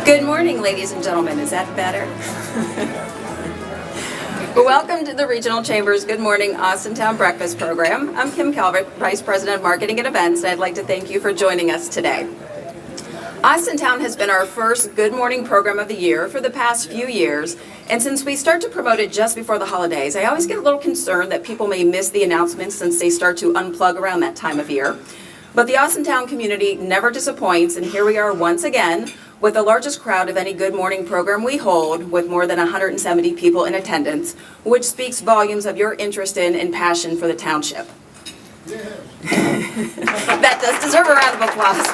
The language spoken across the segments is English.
Good morning, ladies and gentlemen. Is that better? Welcome to the Regional Chamber's Good Morning Austintown Breakfast Program. I'm Kim Calvert, Vice President of Marketing and Events, and I'd like to thank you for joining us today. Austintown has been our first Good Morning program of the year for the past few years, and since we start to promote it just before the holidays, I always get a little concerned that people may miss the announcements since they start to unplug around that time of year. But the Austintown community never disappoints, and here we are once again with the largest crowd of any Good Morning program we hold, with more than 170 people in attendance, which speaks volumes of your interest in and passion for the township. That does deserve a round of applause.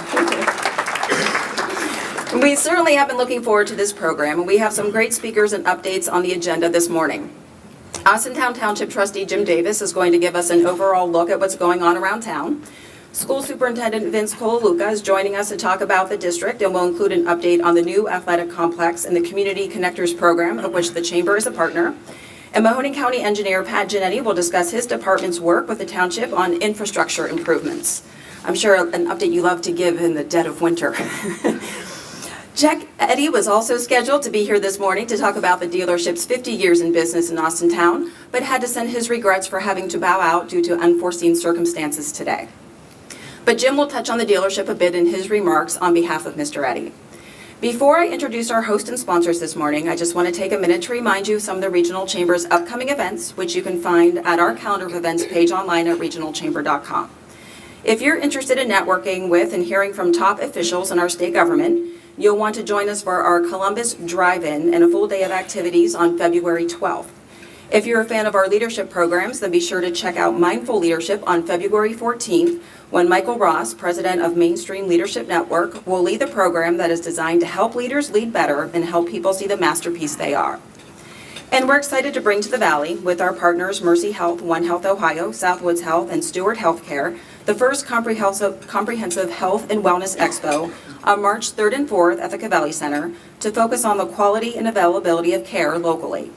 We certainly have been looking forward to this program, and we have some great speakers and updates on the agenda this morning. Austintown Township Trustee Jim Davis is going to give us an overall look at what's going on around town. School Superintendent Vince Colaluca is joining us to talk about the district, and will include an update on the new athletic complex and the Community Connectors program, of which the Chamber is a partner. And Mahoning County Engineer Pat Giannetti will discuss his department's work with the township on infrastructure improvements. I'm sure an update you love to give in the dead of winter. Jack Eddy was also scheduled to be here this morning to talk about the dealership's 50 years in business in Austintown, but had to send his regrets for having to bow out due to unforeseen circumstances today. But Jim will touch on the dealership a bit in his remarks on behalf of Mr. Eddy. Before I introduce our host and sponsors this morning, I just want to take a minute to remind you of some of the Regional Chamber's upcoming events, which you can find at our calendar of events page online at regionalchamber.com. If you're interested in networking with and hearing from top officials in our state government, you'll want to join us for our Columbus Drive-In and a full day of activities on February 12th. If you're a fan of our leadership programs, then be sure to check out Mindful Leadership on February 14th, when Michael Ross, president of Mainstream Leadership Network, will lead the program that is designed to help leaders lead better and help people see the masterpiece they are. And we're excited to bring to the Valley, with our partners Mercy Health, One Health Ohio, Southwoods Health, and Stewart Healthcare, the first comprehensive health and wellness expo on March 3rd and 4th at the Cavalli Center to focus on the quality and availability of care locally.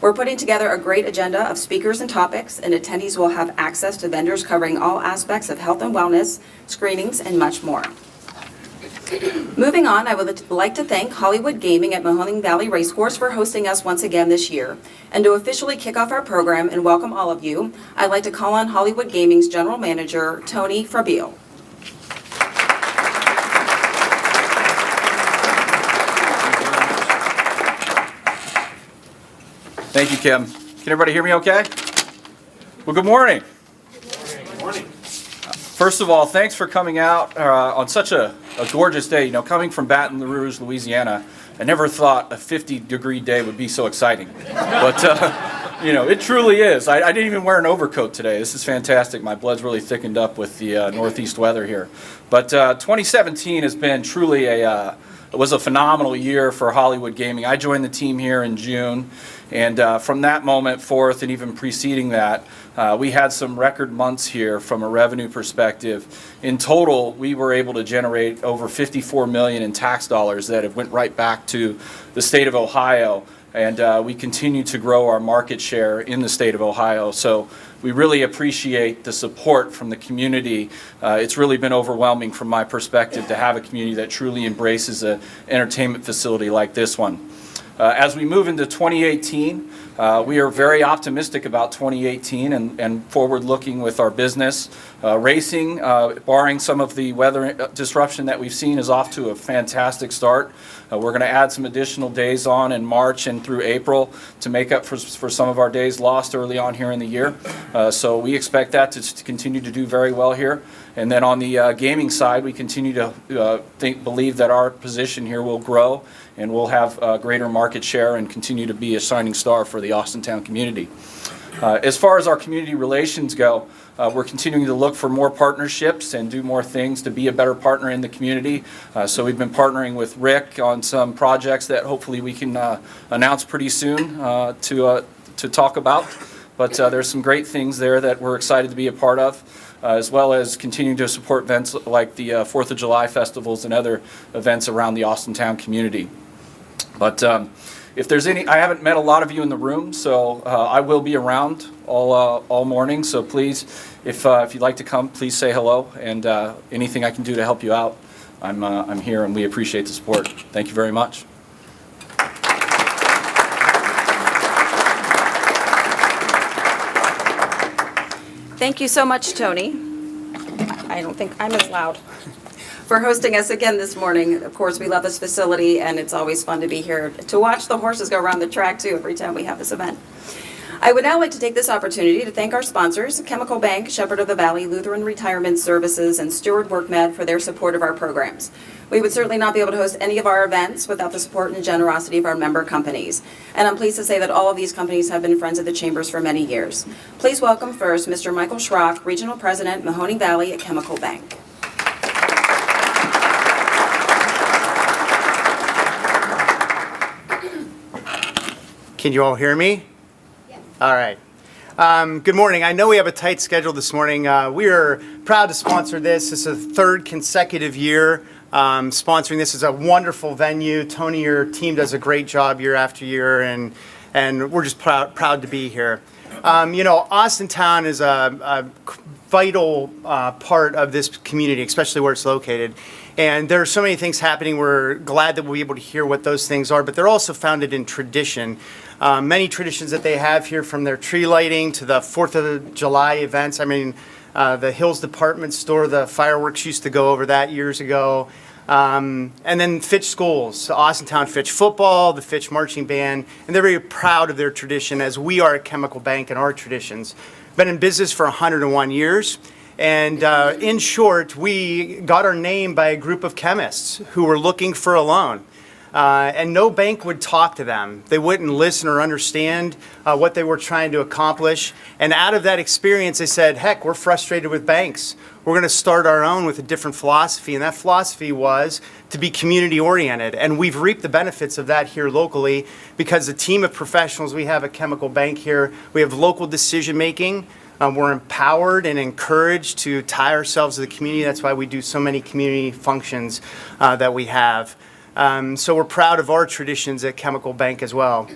We're putting together a great agenda of speakers and topics, and attendees will have access to vendors covering all aspects of health and wellness, screenings, and much more. Moving on, I would like to thank Hollywood Gaming at Mahoning Valley Racecourse for hosting us once again this year. And to officially kick off our program and welcome all of you, I'd like to call on Hollywood Gaming's General Manager, Tony Frabile. Thank you, Kim. Can everybody hear me okay? Well, good morning. Good morning. First of all, thanks for coming out on such a gorgeous day. You know, coming from Baton Rouge, Louisiana, I never thought a 50-degree day would be so exciting. But, you know, it truly is. I didn't even wear an overcoat today. This is fantastic. My blood's really thickened up with the northeast weather here. But 2017 has been truly it was a phenomenal year for Hollywood Gaming. I joined the team here in June, and from that moment forth and even preceding that, we had some record months here from a revenue perspective. In total, we were able to generate over $54 million in tax dollars that have went right back to the state of Ohio, and we continue to grow our market share in the state of Ohio. So we really appreciate the support from the community. It's really been overwhelming from my perspective to have a community that truly embraces an entertainment facility like this one. As we move into 2018, we are very optimistic about 2018 and forward-looking with our business. Racing, barring some of the weather disruption that we've seen, is off to a fantastic start. We're going to add some additional days on in March and through April to make up for some of our days lost early on here in the year. So we expect that to continue to do very well here. And then on the gaming side, we continue to believe that our position here will grow and we'll have greater market share and continue to be a shining star for the Austintown community. As far as our community relations go, we're continuing to look for more partnerships and do more things to be a better partner in the community. So we've been partnering with Rick on some projects that hopefully we can announce pretty soon to talk about. But there's some great things there that we're excited to be a part of, as well as continuing to support events like the 4th of July festivals and other events around the Austintown community. But if there's any, I haven't met a lot of you in the room, so I will be around all morning. So please, if you'd like to come, please say hello, and anything I can do to help you out, I'm here, and we appreciate the support. Thank you very much. Thank you so much, Tony. I don't think I'm as loud. For hosting us again this morning. Of course, we love this facility, and it's always fun to be here to watch the horses go around the track, too, every time we have this event. I would now like to take this opportunity to thank our sponsors, Chemical Bank, Shepherd of the Valley, Lutheran Retirement Services, and Steward WorkMed for their support of our programs. We would certainly not be able to host any of our events without the support and generosity of our member companies. And I'm pleased to say that all of these companies have been friends of the Chambers for many years. Please welcome first Mr. Michael Schrock, Regional President, Mahoning Valley at Chemical Bank. Can you all hear me? Yes. All right. Good morning. I know we have a tight schedule this morning. We are proud to sponsor this. This is the third consecutive year sponsoring this. Is a wonderful venue. Tony, your team does a great job year after year, and we're just proud to be here. Austintown is a vital part of this community, especially where it's located. And there are so many things happening. We're glad that we'll be able to hear what those things are, but they're also founded in tradition. Many traditions that they have here, from their tree lighting to the 4th of July events. I mean, the Hills Department Store, the fireworks used to go over that years ago. And then Fitch Schools, Austintown Fitch Football, the Fitch Marching Band, and they're very proud of their tradition, as we are at Chemical Bank and our traditions. Been in business for 101 years. And in short, we got our name by a group of chemists who were looking for a loan. And no bank would talk to them. They wouldn't listen or understand what they were trying to accomplish. And out of that experience, they said, heck, we're frustrated with banks. We're going to start our own with a different philosophy. And that philosophy was to be community oriented. And we've reaped the benefits of that here locally, because the team of professionals we have at Chemical Bank here, we have local decision making. We're empowered and encouraged to tie ourselves to the community. That's why we do so many community functions that we have. So we're proud of our traditions at Chemical Bank as well.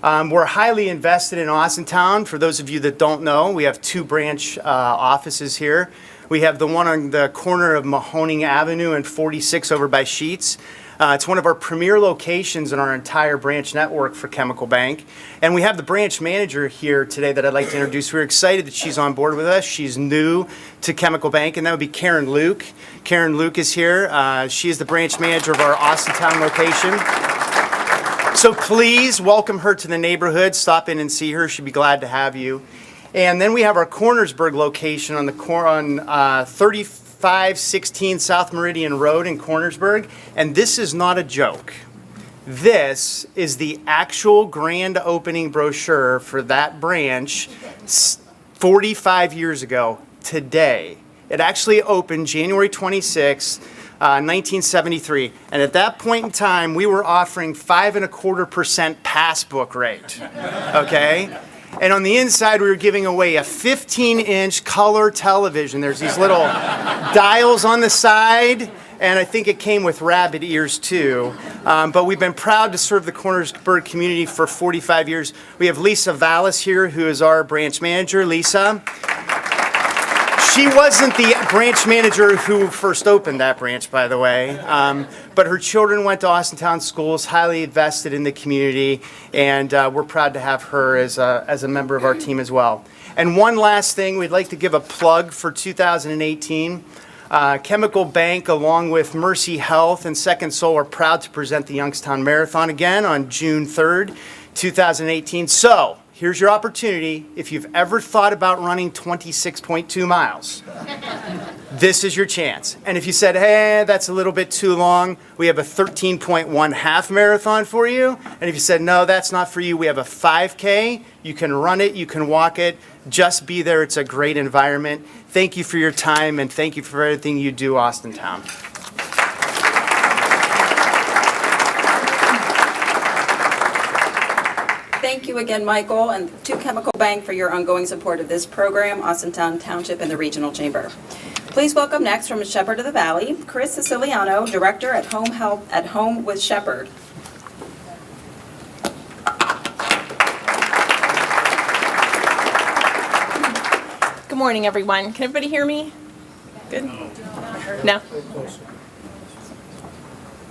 We're highly invested in Austintown. For those of you that don't know, we have 2 branch offices here. We have the one on the corner of Mahoning Avenue and 46 over by Sheets. It's one of our premier locations in our entire branch network for Chemical Bank. And we have the branch manager here today that I'd like to introduce. We're excited that she's on board with us. She's new to Chemical Bank, and that would be Karen Luke. Karen Luke is here. She is the branch manager of our Austintown location. So please welcome her to the neighborhood. Stop in and see her. She'd be glad to have you. And then we have our Cornersburg location on 3516 South Meridian Road in Cornersburg. And this is not a joke. This is the actual grand opening brochure for that branch 45 years ago today. It actually opened January 26, 1973. And at that point in time, we were offering 5.25% passbook rate. Okay? And on the inside, we were giving away a 15-inch color television. There's these little dials on the side, and I think it came with rabbit ears, too. But we've been proud to serve the Cornersburg community for 45 years. We have Lisa Vallis here, who is our branch manager. Lisa. She wasn't the branch manager who first opened that branch, by the way, but her children went to Austintown schools, highly invested in the community, and we're proud to have her as a member of our team as well. And one last thing, we'd like to give a plug for 2018. Chemical Bank, along with Mercy Health and Second Soul, are proud to present the Youngstown Marathon again on June 3rd, 2018. So, here's your opportunity. If you've ever thought about running 26.2 miles, this is your chance. And if you said, hey, that's a little bit too long, we have a 13.1 half marathon for you. And if you said, no, that's not for you, we have a 5K. You can run it, you can walk it. Just be there. It's a great environment. Thank you for your time, and thank you for everything you do, Austintown. Thank you again, Michael, and to Chemical Bank for your ongoing support of this program, Austintown Township, and the Regional Chamber. Please welcome next from Shepherd of the Valley, Chris Siciliano, Director at Home Help at Home with Shepherd. Good morning, everyone. Can everybody hear me? Good? No?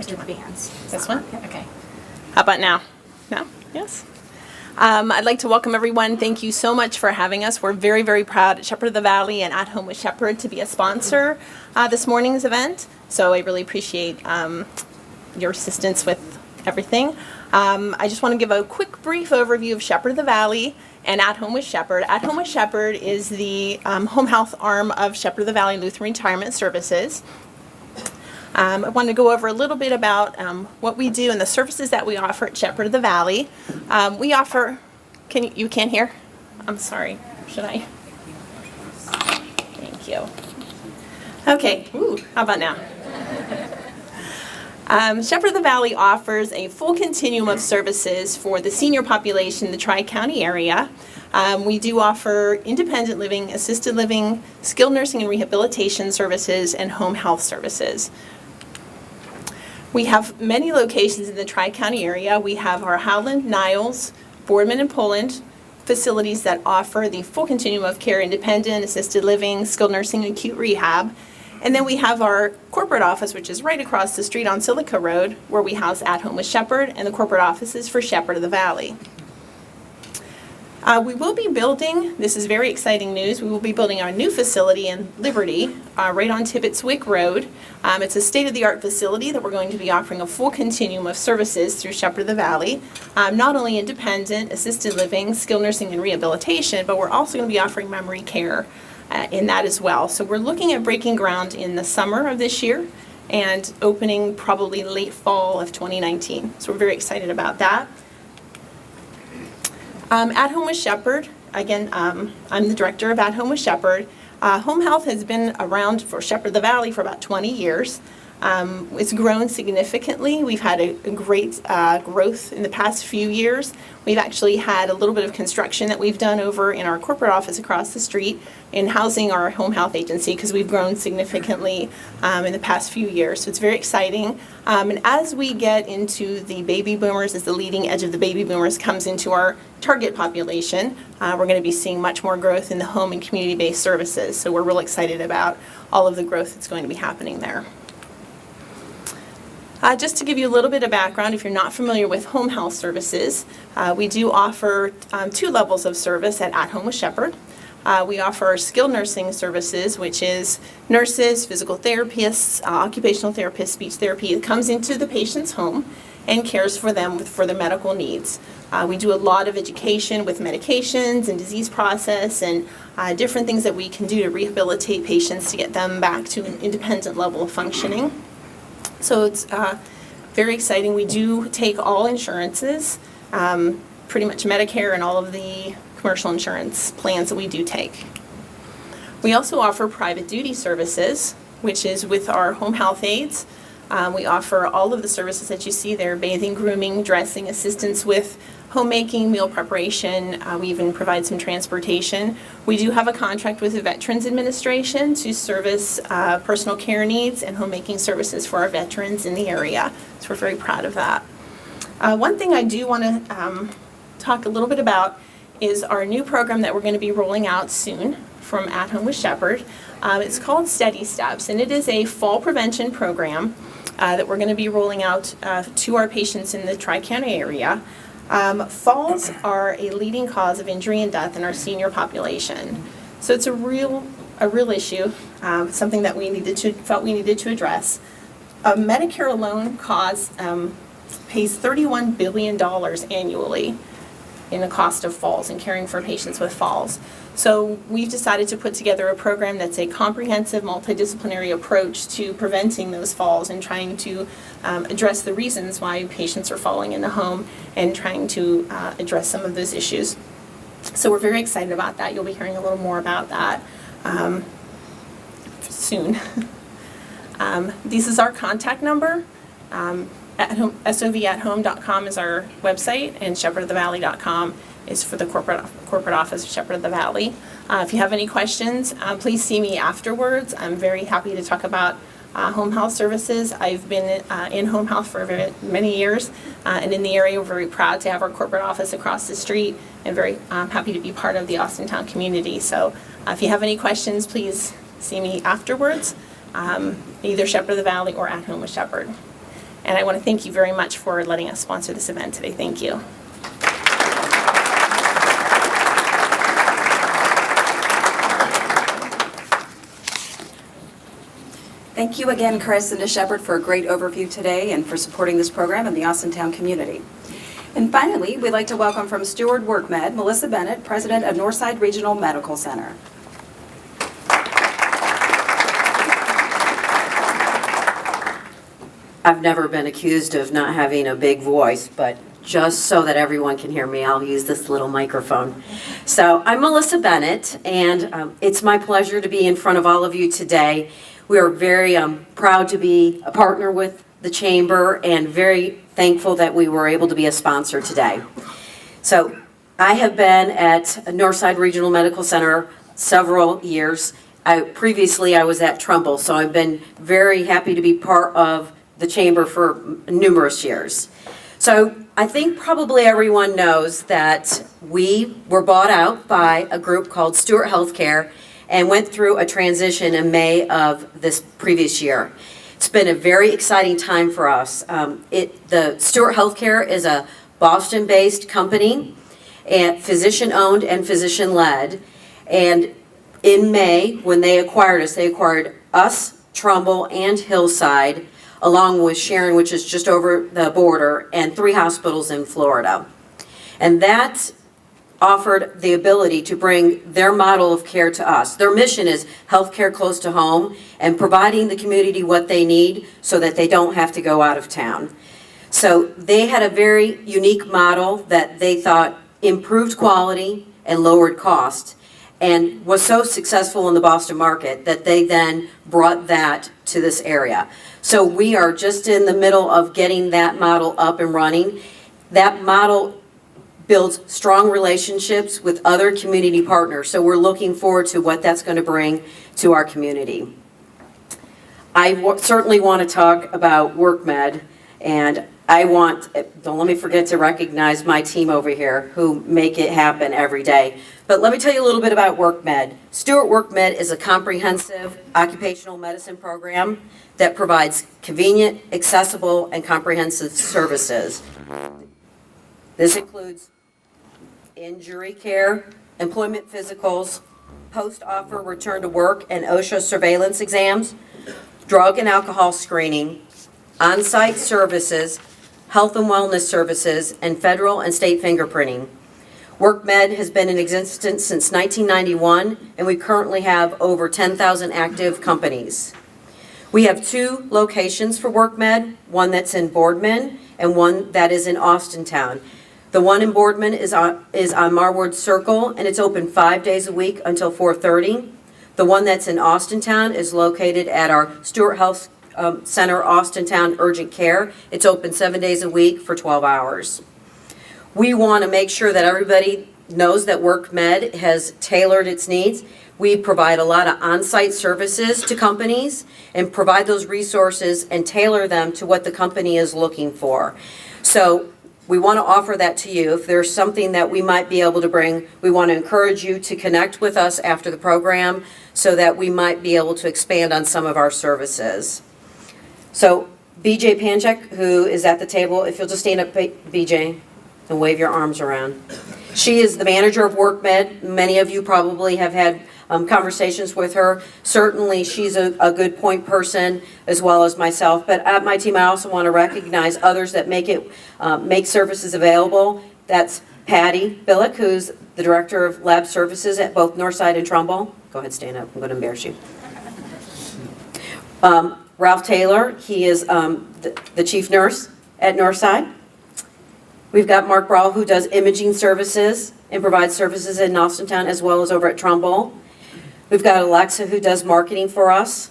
to advance. This one? Okay. How about now? No? Yes? I'd like to welcome everyone. Thank you so much for having us. We're very, very proud at Shepherd of the Valley and At Home with Shepherd to be a sponsor this morning's event. So I really appreciate your assistance with everything. I just want to give a quick, brief overview of Shepherd of the Valley and At Home with Shepherd. At Home with Shepherd is the home health arm of Shepherd of the Valley Lutheran Retirement Services. I want to go over a little bit about what we do and the services that we offer at Shepherd of the Valley. We offer, you can't hear? I'm sorry, should I? Thank you. Okay, how about now? Shepherd of the Valley offers a full continuum of services for the senior population in the Tri-County area. We do offer independent living, assisted living, skilled nursing and rehabilitation services, and home health services. We have many locations in the Tri-County area. We have our Howland, Niles, Boardman, and Poland facilities that offer the full continuum of care, independent, assisted living, skilled nursing, and acute rehab. And then we have our corporate office, which is right across the street on Silica Road, where we house At Home with Shepherd, and the corporate office is for Shepherd of the Valley. We will be building, this is very exciting news, we will be building our new facility in Liberty, right on Tibbetts-Wick Road. It's a state-of-the-art facility that we're going to be offering a full continuum of services through Shepherd of the Valley. Not only independent, assisted living, skilled nursing, and rehabilitation, but we're also going to be offering memory care in that as well. So we're looking at breaking ground in the summer of this year and opening probably late fall of 2019. So we're very excited about that. At Home with Shepherd, again, I'm the director of At Home with Shepherd. Home health has been around for Shepherd of the Valley for about 20 years. It's grown significantly. We've had a great growth in the past few years. We've actually had a little bit of construction that we've done over in our corporate office across the street in housing our home health agency, because we've grown significantly in the past few years. So it's very exciting. And as we get into the baby boomers, as the leading edge of the baby boomers comes into our target population, we're going to be seeing much more growth in the home and community-based services. So we're real excited about all of the growth that's going to be happening there. Just to give you a little bit of background, if you're not familiar with home health services, we do offer two levels of service at Home with Shepherd. We offer skilled nursing services, which is nurses, physical therapists, occupational therapists, speech therapy that comes into the patient's home and cares for them for their medical needs. We do a lot of education with medications and disease process and different things that we can do to rehabilitate patients to get them back to an independent level of functioning. So it's very exciting. We do take all insurances, pretty much Medicare and all of the commercial insurance plans that we do take. We also offer private duty services, which is with our home health aides. We offer all of the services that you see there: bathing, grooming, dressing, assistance with homemaking, meal preparation. We even provide some transportation. We do have a contract with the Veterans Administration to service personal care needs and homemaking services for our veterans in the area. So we're very proud of that. One thing I do want to talk a little bit about is our new program that we're going to be rolling out soon from At Home with Shepherd. It's called Steady Steps, and it is a fall prevention program that we're going to be rolling out to our patients in the Tri-County area. Falls are a leading cause of injury and death in our senior population. So it's a real issue, something that felt we needed to address. Medicare alone pays $31 billion annually in the cost of falls and caring for patients with falls. So we've decided to put together a program that's a comprehensive multidisciplinary approach to preventing those falls and trying to address the reasons why patients are falling in the home and trying to address some of those issues. So we're very excited about that. You'll be hearing a little more about that soon. This is our contact number. SOVathome.com is our website, and shepherdofthevalley.com is for the corporate office of Shepherd of the Valley. If you have any questions, please see me afterwards. I'm very happy to talk about home health services. I've been in home health for many years, and in the area we're very proud to have our corporate office across the street, and very happy to be part of the Austintown community. So if you have any questions, please see me afterwards, either Shepherd of the Valley or At Home with Shepherd. And I want to thank you very much for letting us sponsor this event today. Thank you. Thank you again, Chris and to Shepherd, for a great overview today and for supporting this program in the Austintown community. And finally, we'd like to welcome from Steward WorkMed, Melissa Bennett, President of Northside Regional Medical Center. I've never been accused of not having a big voice, but just so that everyone can hear me, I'll use this little microphone. So I'm Melissa Bennett, and it's my pleasure to be in front of all of you today. We are very proud to be a partner with the Chamber and very thankful that we were able to be a sponsor today. So I have been at Northside Regional Medical Center several years. Previously I was at Trumbull, so I've been very happy to be part of the Chamber for numerous years. So I think probably everyone knows that we were bought out by a group called Stewart Healthcare and went through a transition in May of this previous year. It's been a very exciting time for us. The Stewart Healthcare is a Boston-based company, and physician-owned and physician-led. And in May, when they acquired us, Trumbull, and Hillside, along with Sharon, which is just over the border, and 3 hospitals in Florida. And that offered the ability to bring their model of care to us. Their mission is healthcare close to home and providing the community what they need so that they don't have to go out of town. So they had a very unique model that they thought improved quality and lowered cost, and was so successful in the Boston market that they then brought that to this area. So we are just in the middle of getting that model up and running. That model builds strong relationships with other community partners. So we're looking forward to what that's going to bring to our community. I certainly want to talk about WorkMed, and don't let me forget to recognize my team over here who make it happen every day. But let me tell you a little bit about WorkMed. Stewart WorkMed is a comprehensive occupational medicine program that provides convenient, accessible, and comprehensive services. This includes injury care, employment physicals, post-offer return to work and OSHA surveillance exams, drug and alcohol screening, on-site services, health and wellness services, and federal and state fingerprinting. WorkMed has been in existence since 1991, and we currently have over 10,000 active companies. We have 2 locations for WorkMed, one that's in Boardman and one that is in Austintown. The one in Boardman is on Marwood Circle, and it's open 5 days a week until 4:30. The one that's in Austintown is located at our Stewart Health Center Austintown Urgent Care. It's open 7 days a week for 12 hours. We want to make sure that everybody knows that WorkMed has tailored its needs. We provide a lot of on-site services to companies and provide those resources and tailor them to what the company is looking for. So we want to offer that to you. If there's something that we might be able to bring, we want to encourage you to connect with us after the program so that we might be able to expand on some of our services. So BJ Panchek, who is at the table, if you'll just stand up, BJ, and wave your arms around. She is the manager of WorkMed. Many of you probably have had conversations with her. Certainly she's a good point person as well as myself, but at my team I also want to recognize others that make services available. That's Patty Billick, who's the director of lab services at both Northside and Trumbull. Go ahead, stand up, I'm going to embarrass you. Ralph Taylor, he is the chief nurse at Northside. We've got Mark Brawl, who does imaging services and provides services in Austintown as well as over at Trumbull. We've got Alexa, who does marketing for us,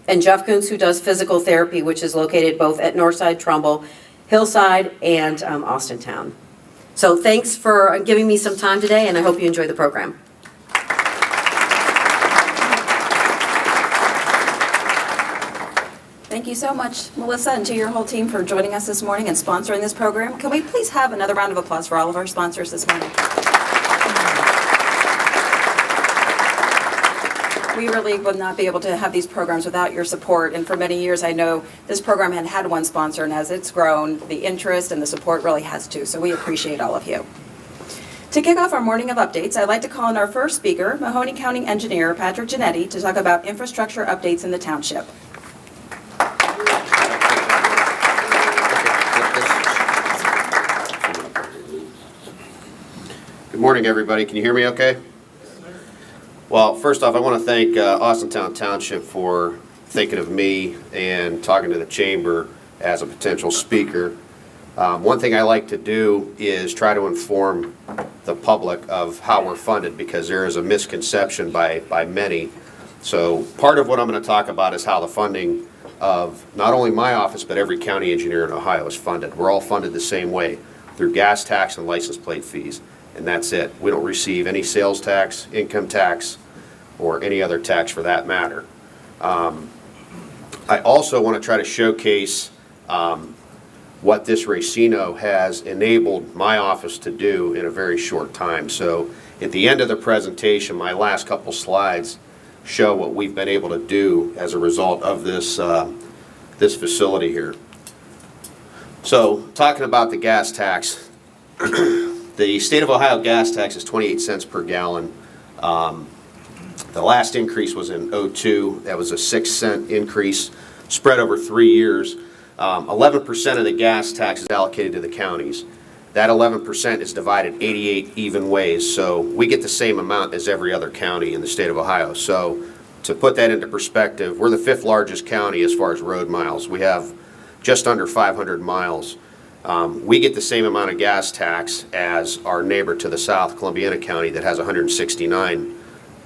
and Jeff Kuntz, who does physical therapy, which is located both at Northside, Trumbull, Hillside, and Austintown. So thanks for giving me some time today, and I hope you enjoy the program. Thank you so much, Melissa, and to your whole team for joining us this morning and sponsoring this program. Can we please have another round of applause for all of our sponsors this morning? we really would not be able to have these programs without your support. And for many years, I know this program had one sponsor, and as it's grown, the interest and the support really has too. So we appreciate all of you. To kick off our morning of updates, I'd like to call on our first speaker, Mahoney County Engineer Patrick Giannetti, to talk about infrastructure updates in the township. Good morning, everybody. Can you hear me okay? Well, first off, I want to thank Austintown Township for thinking of me and talking to the chamber as a potential speaker. One thing I like to do is try to inform the public of how we're funded, because there is a misconception by many. So part of what I'm going to talk about is how the funding of not only my office but every county engineer in Ohio is funded. We're all funded the same way, through gas tax and license plate fees, and that's it. We don't receive any sales tax, income tax, or any other tax for that matter. I also want to try to showcase what this racino has enabled my office to do in a very short time. So at the end of the presentation, my last couple slides show what we've been able to do as a result of this, this facility here. So talking about the gas tax, the state of Ohio gas tax is 28 cents per gallon. The last increase was in '02. That was a 6-cent increase spread over 3 years. 11% of the gas tax is allocated to the counties. That 11% is divided 88 even ways, so we get the same amount as every other county in the state of Ohio. So to put that into perspective, we're the 5th largest county as far as road miles. We have just under 500 miles. We get the same amount of gas tax as our neighbor to the south, Columbiana County, that has 169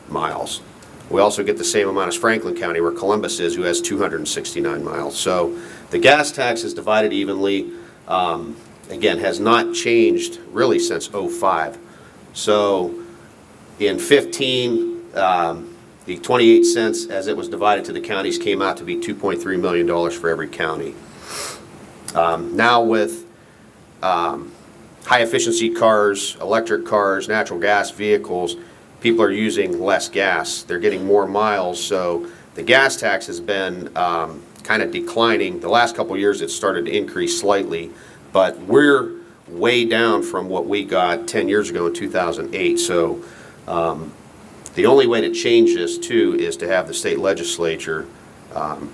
miles. We also get the same amount as Franklin County, where Columbus is, who has 269 miles. So the gas tax is divided evenly. Again, has not changed really since '05. So in 15, the 28 cents as it was divided to the counties came out to be $2.3 million for every county. Now with high efficiency cars, electric cars, natural gas vehicles, people are using less gas. They're getting more miles, so the gas tax has been kind of declining. The last couple of years it's started to increase slightly, but we're way down from what we got 10 years ago in 2008. So the only way to change this too is to have the state legislature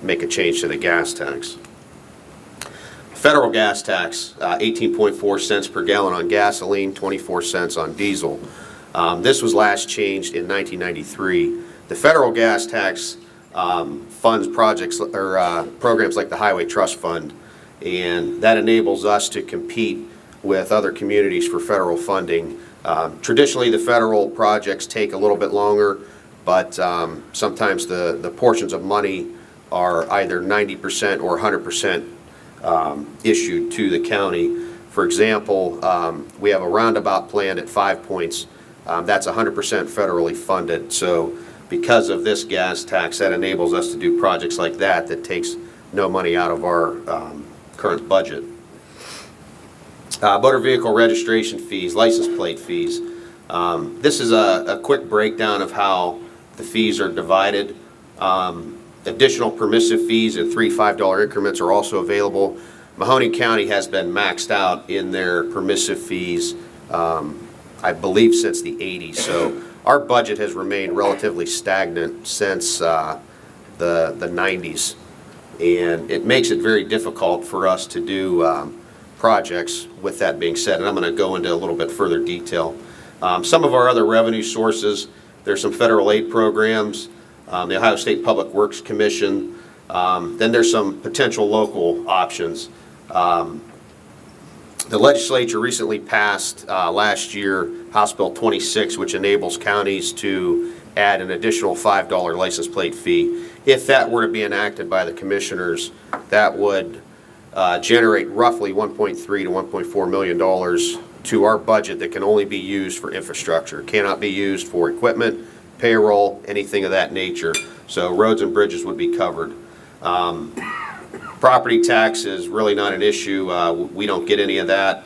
make a change to the gas tax. Federal gas tax, 18.4 cents per gallon on gasoline, 24 cents on diesel. This was last changed in 1993. The federal gas tax funds projects or programs like the Highway Trust Fund, and that enables us to compete with other communities for federal funding. Traditionally, the federal projects take a little bit longer, but sometimes the portions of money are either 90% or 100% issued to the county. For example, we have a roundabout plan at 5 Points. That's 100% federally funded. So because of this gas tax, that enables us to do projects like that that takes no money out of our current budget. Motor vehicle registration fees, license plate fees. This is a quick breakdown of how the fees are divided. Additional permissive fees in $3 $5 increments are also available. Mahoney County has been maxed out in their permissive fees, I believe, since the 80s. So our budget has remained relatively stagnant since the 90s, and it makes it very difficult for us to do projects. With that being said, and I'm going to go into a little bit further detail. Some of our other revenue sources, there's some federal aid programs, the Ohio State Public Works Commission, then there's some potential local options. The legislature recently passed last year House Bill 26, which enables counties to add an additional $5 license plate fee. If that were to be enacted by the commissioners, that would generate roughly $1.3 to $1.4 million to our budget that can only be used for infrastructure. It cannot be used for equipment, payroll, anything of that nature. So roads and bridges would be covered. Property tax is really not an issue. We don't get any of that.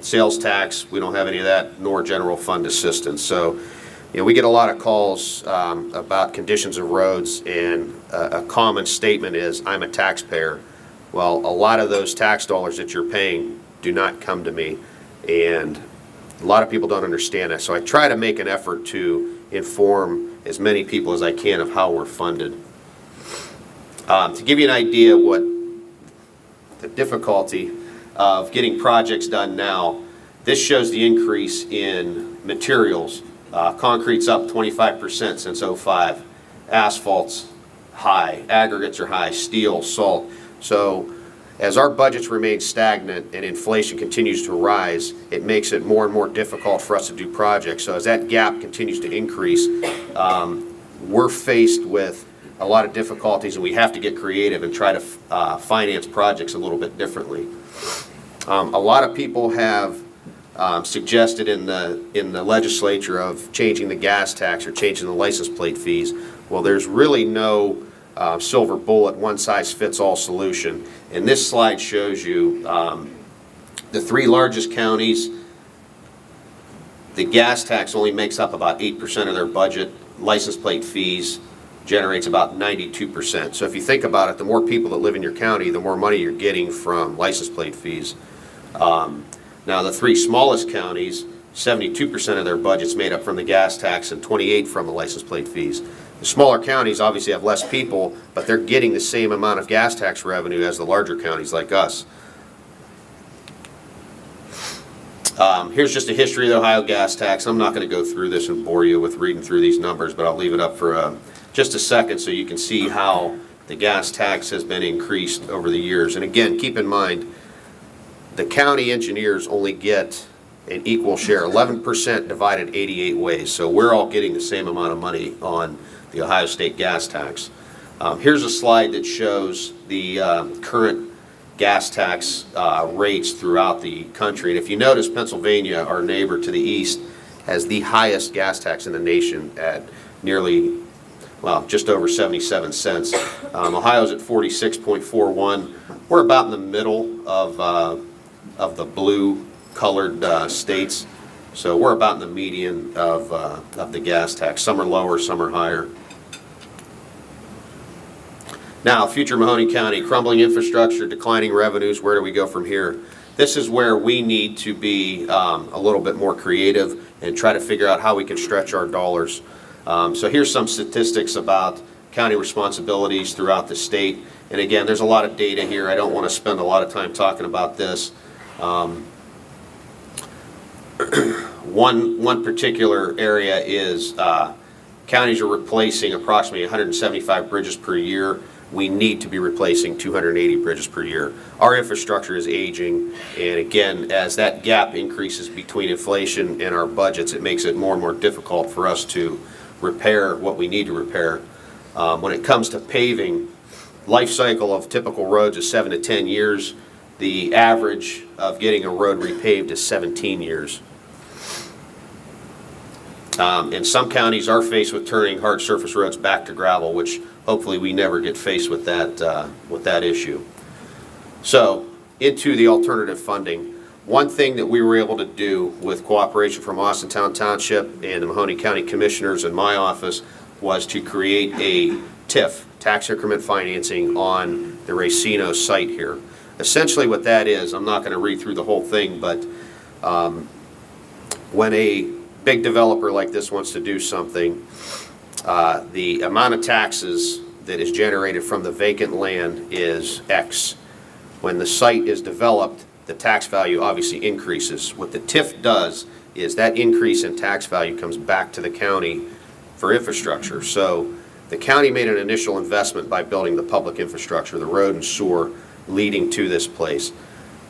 Sales tax, we don't have any of that, nor general fund assistance. So We get a lot of calls about conditions of roads, and a common statement is, I'm a taxpayer. Well, a lot of those tax dollars that you're paying do not come to me, and a lot of people don't understand that. So I try to make an effort to inform as many people as I can of how we're funded. To give you an idea what the difficulty of getting projects done now, this shows the increase in materials. Concrete's up 25% since '05. Asphalt's high, aggregates are high, steel, salt. So as our budgets remain stagnant and inflation continues to rise, it makes it more and more difficult for us to do projects. So as that gap continues to increase, we're faced with a lot of difficulties, and we have to get creative and try to finance projects a little bit differently. A lot of people have suggested in the legislature of changing the gas tax or changing the license plate fees. Well, there's really no silver bullet, one-size-fits-all solution. And this slide shows you the 3 largest counties. The gas tax only makes up about 8% of their budget. License plate fees generates about 92%. So if you think about it, the more people that live in your county, the more money you're getting from license plate fees. Now, the 3 smallest counties, 72% of their budget's made up from the gas tax and 28% from the license plate fees. The smaller counties obviously have less people, but they're getting the same amount of gas tax revenue as the larger counties like us. Here's just a history of the Ohio gas tax. I'm not going to go through this and bore you with reading through these numbers, but I'll leave it up for just a second so you can see how the gas tax has been increased over the years. And again, keep in mind, the county engineers only get an equal share, 11% divided 88 ways. So we're all getting the same amount of money on the Ohio State gas tax. Here's a slide that shows the current gas tax rates throughout the country. And if you notice, Pennsylvania, our neighbor to the east, has the highest gas tax in the nation at nearly, well, just over 77 cents. Ohio's at 46.41. We're about in the middle of the blue-colored states. So we're about in the median of the gas tax. Some are lower, some are higher. Now, future Mahoney County, crumbling infrastructure, declining revenues, where do we go from here? This is where we need to be a little bit more creative and try to figure out how we can stretch our dollars. So here's some statistics about county responsibilities throughout the state. And again, there's a lot of data here. I don't want to spend a lot of time talking about this. One particular area is counties are replacing approximately 175 bridges per year. We need to be replacing 280 bridges per year. Our infrastructure is aging, and again, as that gap increases between inflation and our budgets, it makes it more and more difficult for us to repair what we need to repair. When it comes to paving, life cycle of typical roads is 7 to 10 years. The average of getting a road repaved is 17 years. And some counties are faced with turning hard surface roads back to gravel, which hopefully we never get faced with that issue. So, into the alternative funding. One thing that we were able to do with cooperation from Austintown Township and the Mahoney County Commissioners in my office was to create a TIF, tax increment financing, on the Racino site here. Essentially what that is, I'm not going to read through the whole thing, but when a big developer like this wants to do something, the amount of taxes that is generated from the vacant land is X. When the site is developed, the tax value obviously increases. What the TIF does is that increase in tax value comes back to the county for infrastructure. So the county made an initial investment by building the public infrastructure, the road and sewer leading to this place.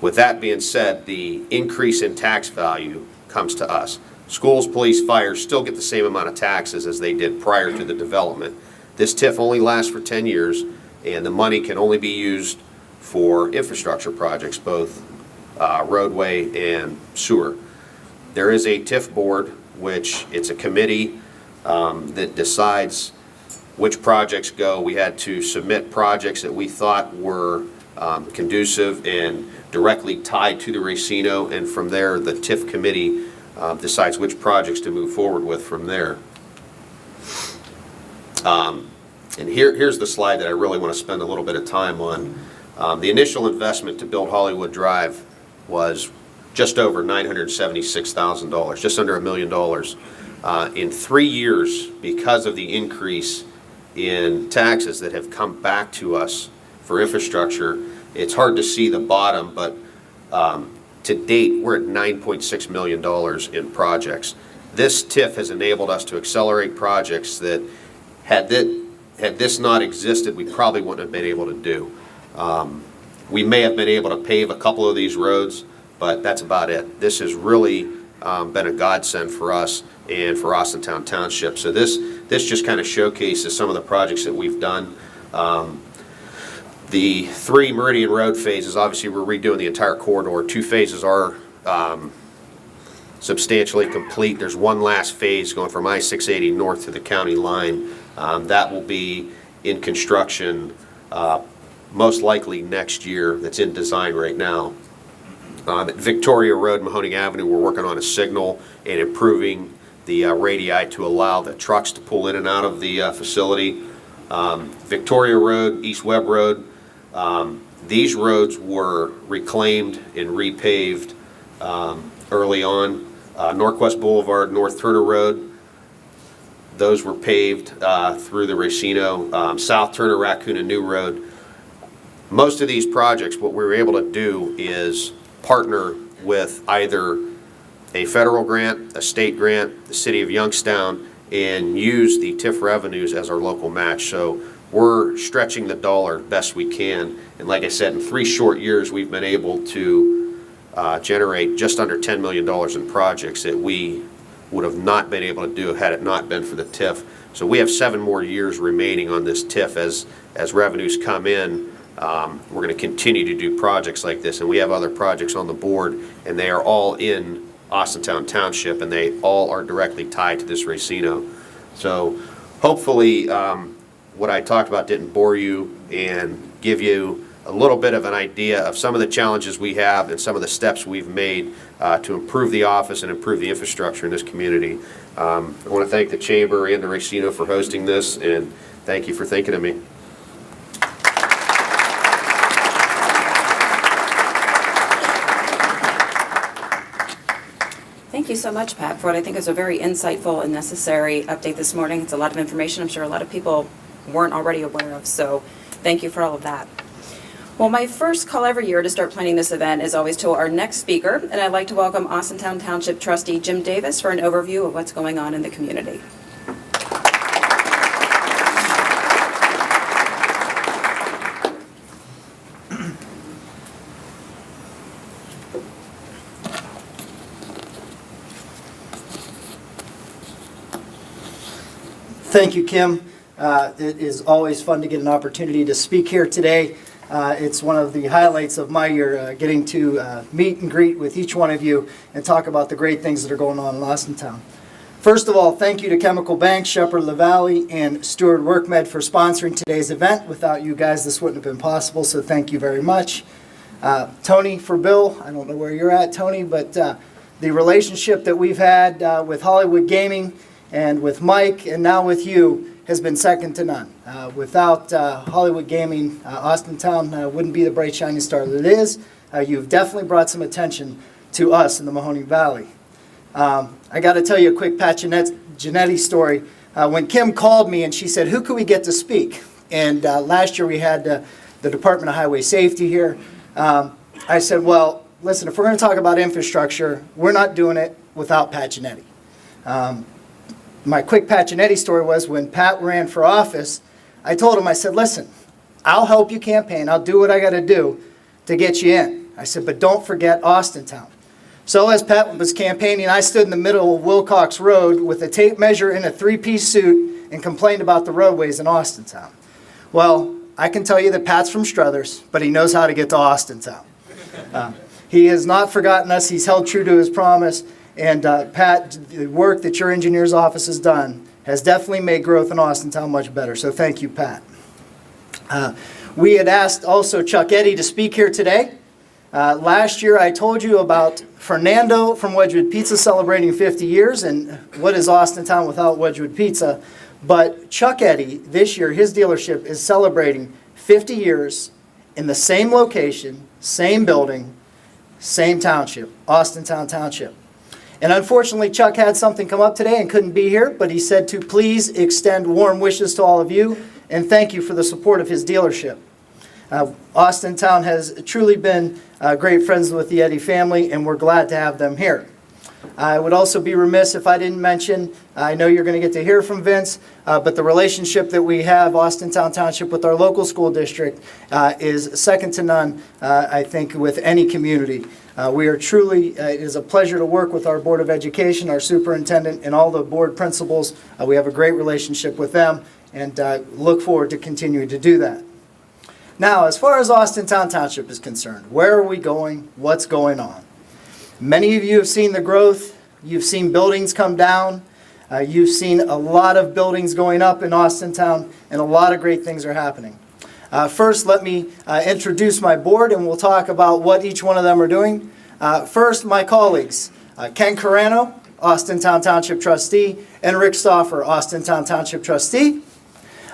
With that being said, the increase in tax value comes to us. Schools, police, fire still get the same amount of taxes as they did prior to the development. This TIF only lasts for 10 years, and the money can only be used for infrastructure projects, both roadway and sewer. There is a TIF board, which it's a committee that decides which projects go. We had to submit projects that we thought were conducive and directly tied to the Racino, and from there the TIF committee decides which projects to move forward with from there. And here's the slide that I really want to spend a little bit of time on. The initial investment to build Hollywood Drive was just over $976,000, just under $1 million. In 3 years, because of the increase in taxes that have come back to us for infrastructure, it's hard to see the bottom, but to date, we're at $9.6 million in projects. This TIF has enabled us to accelerate projects that had this not existed, we probably wouldn't have been able to do. We may have been able to pave a couple of these roads, but that's about it. This has really been a godsend for us and for Austintown Township. So this just kind of showcases some of the projects that we've done. The 3 Meridian Road phases, obviously we're redoing the entire corridor. 2 phases are substantially complete. There's one last phase going from I-680 north to the county line. That will be in construction most likely next year. That's in design right now. At Victoria Road, Mahoning Avenue, we're working on a signal and improving the radii to allow the trucks to pull in and out of the facility. Victoria Road, East Webb Road, these roads were reclaimed and repaved early on. Northwest Boulevard, North Turner Road, those were paved through the Racino. South Turner, Raccoon, and New Road. Most of these projects, what we were able to do is partner with either a federal grant, a state grant, the city of Youngstown, and use the TIF revenues as our local match. So we're stretching the dollar best we can. And like I said, in 3 short years, we've been able to generate just under $10 million in projects that we would have not been able to do had it not been for the TIF. So we have 7 more years remaining on this TIF as revenues come in. We're going to continue to do projects like this, and we have other projects on the board, and they are all in Austintown Township, and they all are directly tied to this Racino. So hopefully what I talked about didn't bore you and give you a little bit of an idea of some of the challenges we have and some of the steps we've made to improve the office and improve the infrastructure in this community. I want to thank the Chamber and the Racino for hosting this, and thank you for thinking of me. Thank you so much, Pat, for what I think is a very insightful and necessary update this morning. It's a lot of information I'm sure a lot of people weren't already aware of, so thank you for all of that. Well, my first call every year to start planning this event is always to our next speaker, and I'd like to welcome Austintown Township Trustee Jim Davis for an overview of what's going on in the community. Thank you, Kim. It is always fun to get an opportunity to speak here today. It's one of the highlights of my year, getting to meet and greet with each one of you and talk about the great things that are going on in Austintown. First of all, thank you to Chemical Bank, Shepherd LaValle, and Stewart WorkMed for sponsoring today's event. Without you guys, this wouldn't have been possible, so thank you very much. Tony for Bill, I don't know where you're at, Tony, but the relationship that we've had with Hollywood Gaming and with Mike and now with you has been second to none. Without Hollywood Gaming, Austintown wouldn't be the bright shining star that it is. You've definitely brought some attention to us in the Mahoning Valley. I got to tell you a quick Pat Giannetti story. When Kim called me and she said, who could we get to speak? And last year we had the Department of Highway Safety here. I said, well, listen, if we're going to talk about infrastructure, we're not doing it without Pat Giannetti. My quick Pat Giannetti story was when Pat ran for office, I told him, I said, listen, I'll help you campaign. I'll do what I got to do to get you in. I said, but don't forget Austintown. So as Pat was campaigning, I stood in the middle of Wilcox Road with a tape measure and a 3-piece suit and complained about the roadways in Austintown. Well, I can tell you that Pat's from Struthers, but he knows how to get to Austintown. He has not forgotten us. He's held true to his promise. And Pat, the work that your engineer's office has done has definitely made growth in Austintown much better. So thank you, Pat. We had asked also Chuck Eddy to speak here today. Last year I told you about Fernando from Wedgwood Pizza celebrating 50 years, and what is Austintown without Wedgwood Pizza? But Chuck Eddy, this year, his dealership is celebrating 50 years in the same location, same building, same township, Austintown Township. And unfortunately, Chuck had something come up today and couldn't be here, but he said to please extend warm wishes to all of you and thank you for the support of his dealership. Austintown has truly been great friends with the Eddy family, and we're glad to have them here. I would also be remiss if I didn't mention, I know you're going to get to hear from Vince, but the relationship that we have, Austintown Township, with our local school district is second to none, I think, with any community. We are truly, it is a pleasure to work with our Board of Education, our superintendent, and all the board principals. We have a great relationship with them, and look forward to continuing to do that. Now, as far as Austintown Township is concerned, where are we going? What's going on? Many of you have seen the growth. You've seen buildings come down. You've seen a lot of buildings going up in Austintown, and a lot of great things are happening. First, let me introduce my board, and we'll talk about what each one of them are doing. First, my colleagues, Ken Carano, Austintown Township Trustee, and Rick Stauffer, Austintown Township Trustee.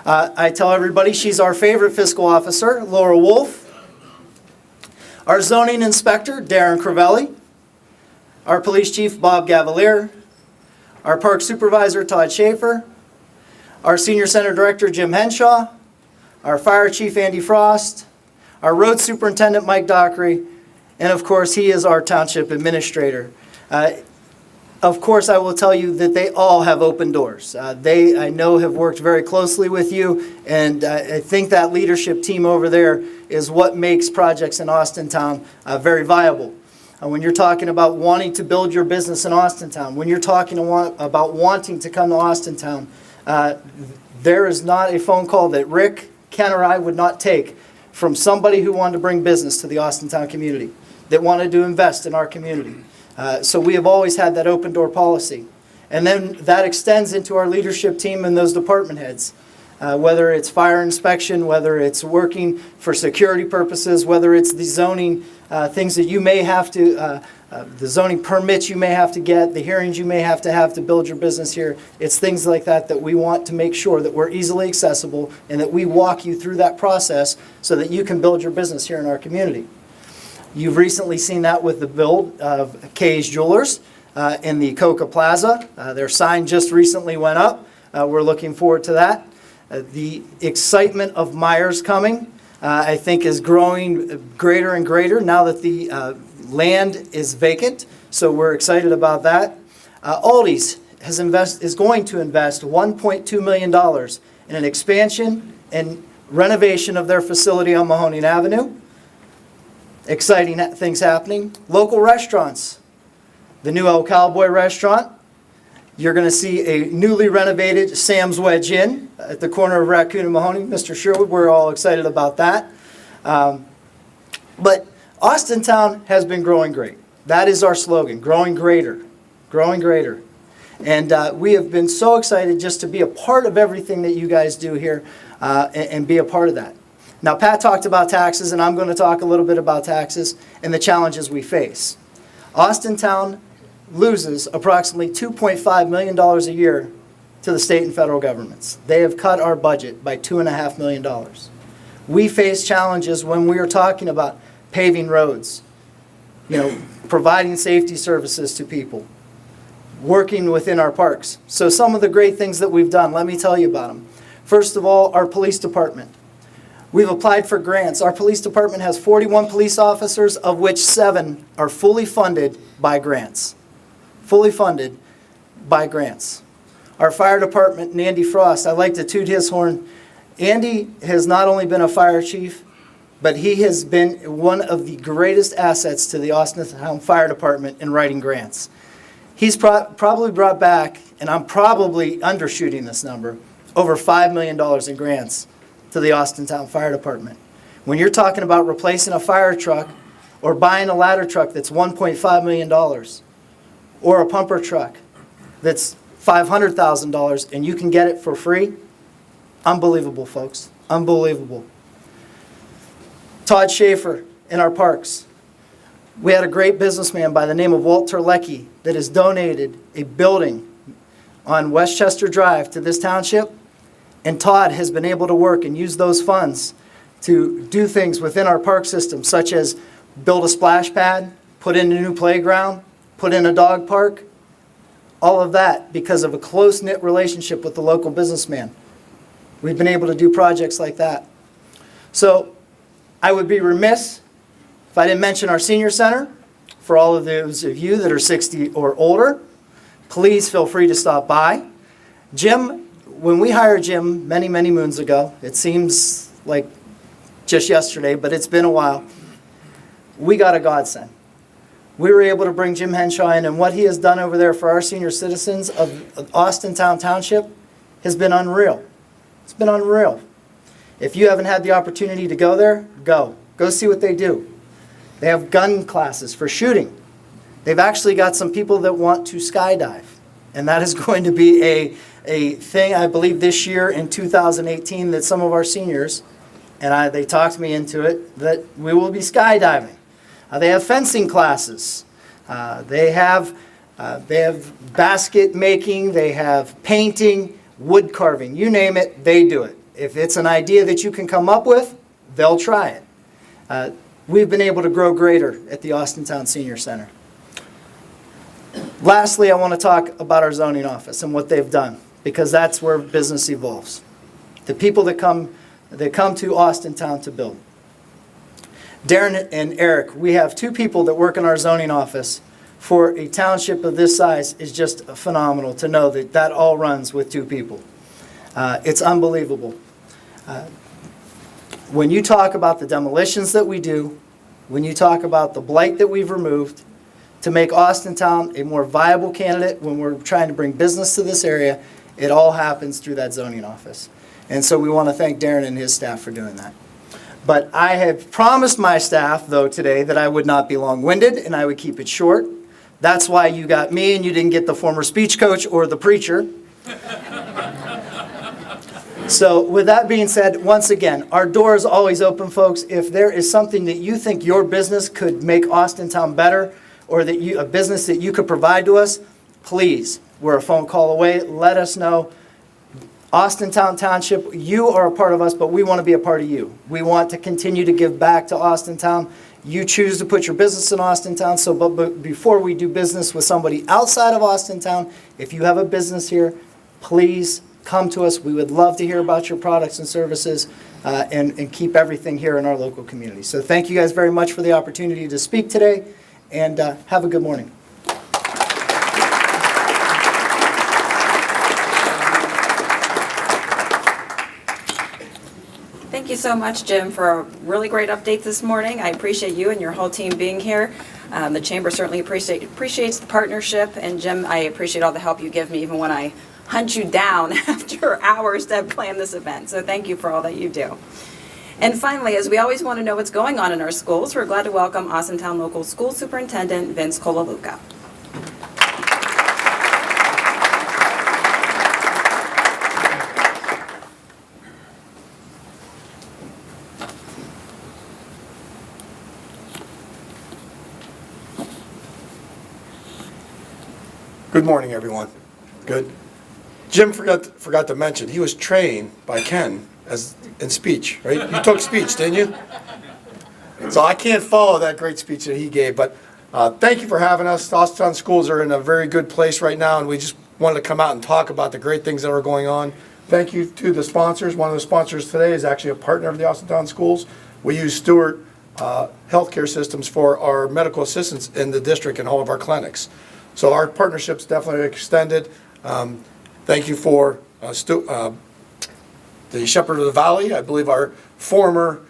I tell everybody she's our favorite fiscal officer, Laura Wolf. Our zoning inspector, Darren Crivelli. Our police chief, Bob Gavalier. Our park supervisor, Todd Schaefer. Our senior center director, Jim Henshaw. Our fire chief, Andy Frost. Our road superintendent, Mike Dockery. And of course, he is our township administrator. Of course, I will tell you that they all have open doors. They, I know, have worked very closely with you, and I think that leadership team over there is what makes projects in Austintown very viable. When you're talking about wanting to build your business in Austintown, when you're talking about wanting to come to Austintown, there is not a phone call that Rick, Ken, or I would not take from somebody who wanted to bring business to the Austintown community, that wanted to invest in our community. So we have always had that open door policy. And then that extends into our leadership team and those department heads. Whether it's fire inspection, whether it's working for security purposes, whether it's the zoning things that you may have to, the zoning permits you may have to get, the hearings you may have to build your business here. It's things like that that we want to make sure that we're easily accessible and that we walk you through that process so that you can build your business here in our community. You've recently seen that with the build of Kay's Jewelers in the Coca Plaza. Their sign just recently went up. We're looking forward to that. The excitement of Myers coming, I think, is growing greater and greater now that the land is vacant. So we're excited about that. Aldi's is going to invest $1.2 million in an expansion and renovation of their facility on Mahoning Avenue. Exciting things happening. Local restaurants. The new El Cowboy restaurant. You're going to see a newly renovated Sam's Wedge Inn at the corner of Raccoon and Mahoning. Mr. Sherwood, we're all excited about that. But Austintown has been growing great. That is our slogan, growing greater, growing greater. And we have been so excited just to be a part of everything that you guys do here and be a part of that. Now, Pat talked about taxes, and I'm going to talk a little bit about taxes and the challenges we face. Austintown loses approximately $2.5 million a year to the state and federal governments. They have cut our budget by $2.5 million. We face challenges when we are talking about paving roads, providing safety services to people, working within our parks. So some of the great things that we've done, let me tell you about them. First of all, our police department. We've applied for grants. Our police department has 41 police officers, of which 7 are fully funded by grants. Fully funded by grants. Our fire department, and Andy Frost, I like to toot his horn. Andy has not only been a fire chief, but he has been one of the greatest assets to the Austintown Fire Department in writing grants. He's probably brought back, and I'm probably undershooting this number, over $5 million in grants to the Austintown Fire Department. When you're talking about replacing a fire truck or buying a ladder truck that's $1.5 million or a pumper truck that's $500,000 and you can get it for free, unbelievable, folks. Unbelievable. Todd Schaefer in our parks. We had a great businessman by the name of Walt Terlecki that has donated a building on Westchester Drive to this township, and Todd has been able to work and use those funds to do things within our park system, such as build a splash pad, put in a new playground, put in a dog park, all of that because of a close-knit relationship with the local businessman. We've been able to do projects like that. So I would be remiss if I didn't mention our senior center. For all of those of you that are 60 or older, please feel free to stop by. Jim, when we hired Jim many, many moons ago, it seems like just yesterday, but it's been a while, we got a godsend. We were able to bring Jim Henshaw in, and what he has done over there for our senior citizens of Austintown Township has been unreal. It's been unreal. If you haven't had the opportunity to go there, go. Go see what they do. They have gun classes for shooting. They've actually got some people that want to skydive, and that is going to be a thing, I believe, this year in 2018 that some of our seniors, and they talked me into it, that we will be skydiving. They have fencing classes. They have basket making. They have painting, wood carving. You name it, they do it. If it's an idea that you can come up with, they'll try it. We've been able to grow greater at the Austintown Senior Center. Lastly, I want to talk about our zoning office and what they've done, because that's where business evolves. The people that come to Austintown to build. Darren and Eric, we have two people that work in our zoning office for a township of this size. Is just phenomenal to know that that all runs with two people. It's unbelievable. When you talk about the demolitions that we do, when you talk about the blight that we've removed to make Austintown a more viable candidate when we're trying to bring business to this area, it all happens through that zoning office. And so we want to thank Darren and his staff for doing that. But I have promised my staff, though, today that I would not be long-winded and I would keep it short. That's why you got me and you didn't get the former speech coach or the preacher. So with that being said, once again, our door is always open, folks. If there is something that you think your business could make Austintown better, or that a business that you could provide to us, please, we're a phone call away. Let us know. Austintown Township, you are a part of us, but we want to be a part of you. We want to continue to give back to Austintown. You choose to put your business in Austintown, but before we do business with somebody outside of Austintown, if you have a business here, please come to us. We would love to hear about your products and services and keep everything here in our local community. So thank you guys very much for the opportunity to speak today, and have a good morning. Thank you so much, Jim, for a really great update this morning. I appreciate you and your whole team being here. The Chamber certainly appreciates the partnership, and Jim, I appreciate all the help you give me even when I hunt you down after hours to plan this event. So thank you for all that you do. And finally, as we always want to know what's going on in our schools, we're glad to welcome Austintown Local School Superintendent Vince Colaluca. Good morning, everyone. Good. Jim forgot to mention, he was trained by Ken in speech, right? You took speech, didn't you? So I can't follow that great speech that he gave, but thank you for having us. Austintown schools are in a very good place right now, and we just wanted to come out and talk about the great things that are going on. Thank you to the sponsors. One of the sponsors today is actually a partner of the Austintown schools. We use Stewart Healthcare Systems for our medical assistants in the district and all of our clinics. So our partnership's definitely extended. Thank you for the Shepherd of the Valley. I believe our former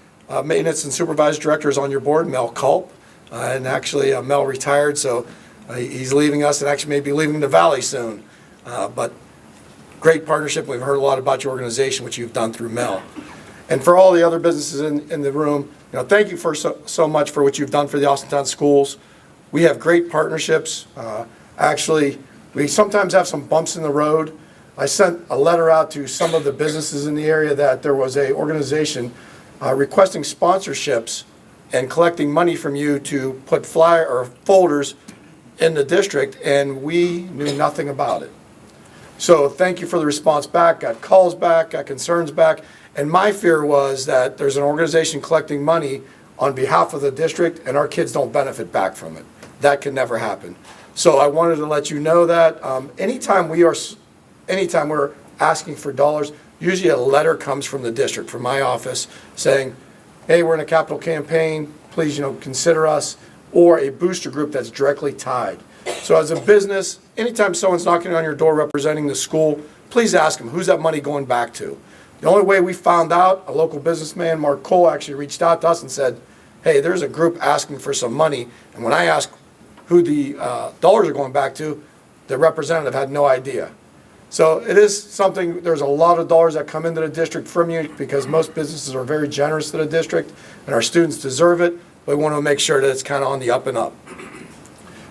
maintenance and supervised director is on your board, Mel Culp. And actually, Mel retired, so he's leaving us and actually may be leaving the Valley soon. But great partnership. We've heard a lot about your organization, which you've done through Mel. And for all the other businesses in the room, thank you for so much for what you've done for the Austintown schools. We have great partnerships. Actually, we sometimes have some bumps in the road. I sent a letter out to some of the businesses in the area that there was a organization requesting sponsorships and collecting money from you to put flyer or folders in the district, and we knew nothing about it. So thank you for the response back, got calls back, got concerns back. And my fear was that there's an organization collecting money on behalf of the district and our kids don't benefit back from it. That can never happen. So I wanted to let you know that anytime we're asking for dollars, usually a letter comes from the district, from my office, saying, hey, we're in a capital campaign, please, consider us, or a booster group that's directly tied. So as a business, anytime someone's knocking on your door representing the school, please ask them, who's that money going back to? The only way we found out, a local businessman, Mark Cole, actually reached out to us and said, hey, there's a group asking for some money, and when I asked who the dollars are going back to, the representative had no idea. So it is something, there's a lot of dollars that come into the district from you because most businesses are very generous to the district and our students deserve it. But we want to make sure that it's kind of on the up and up.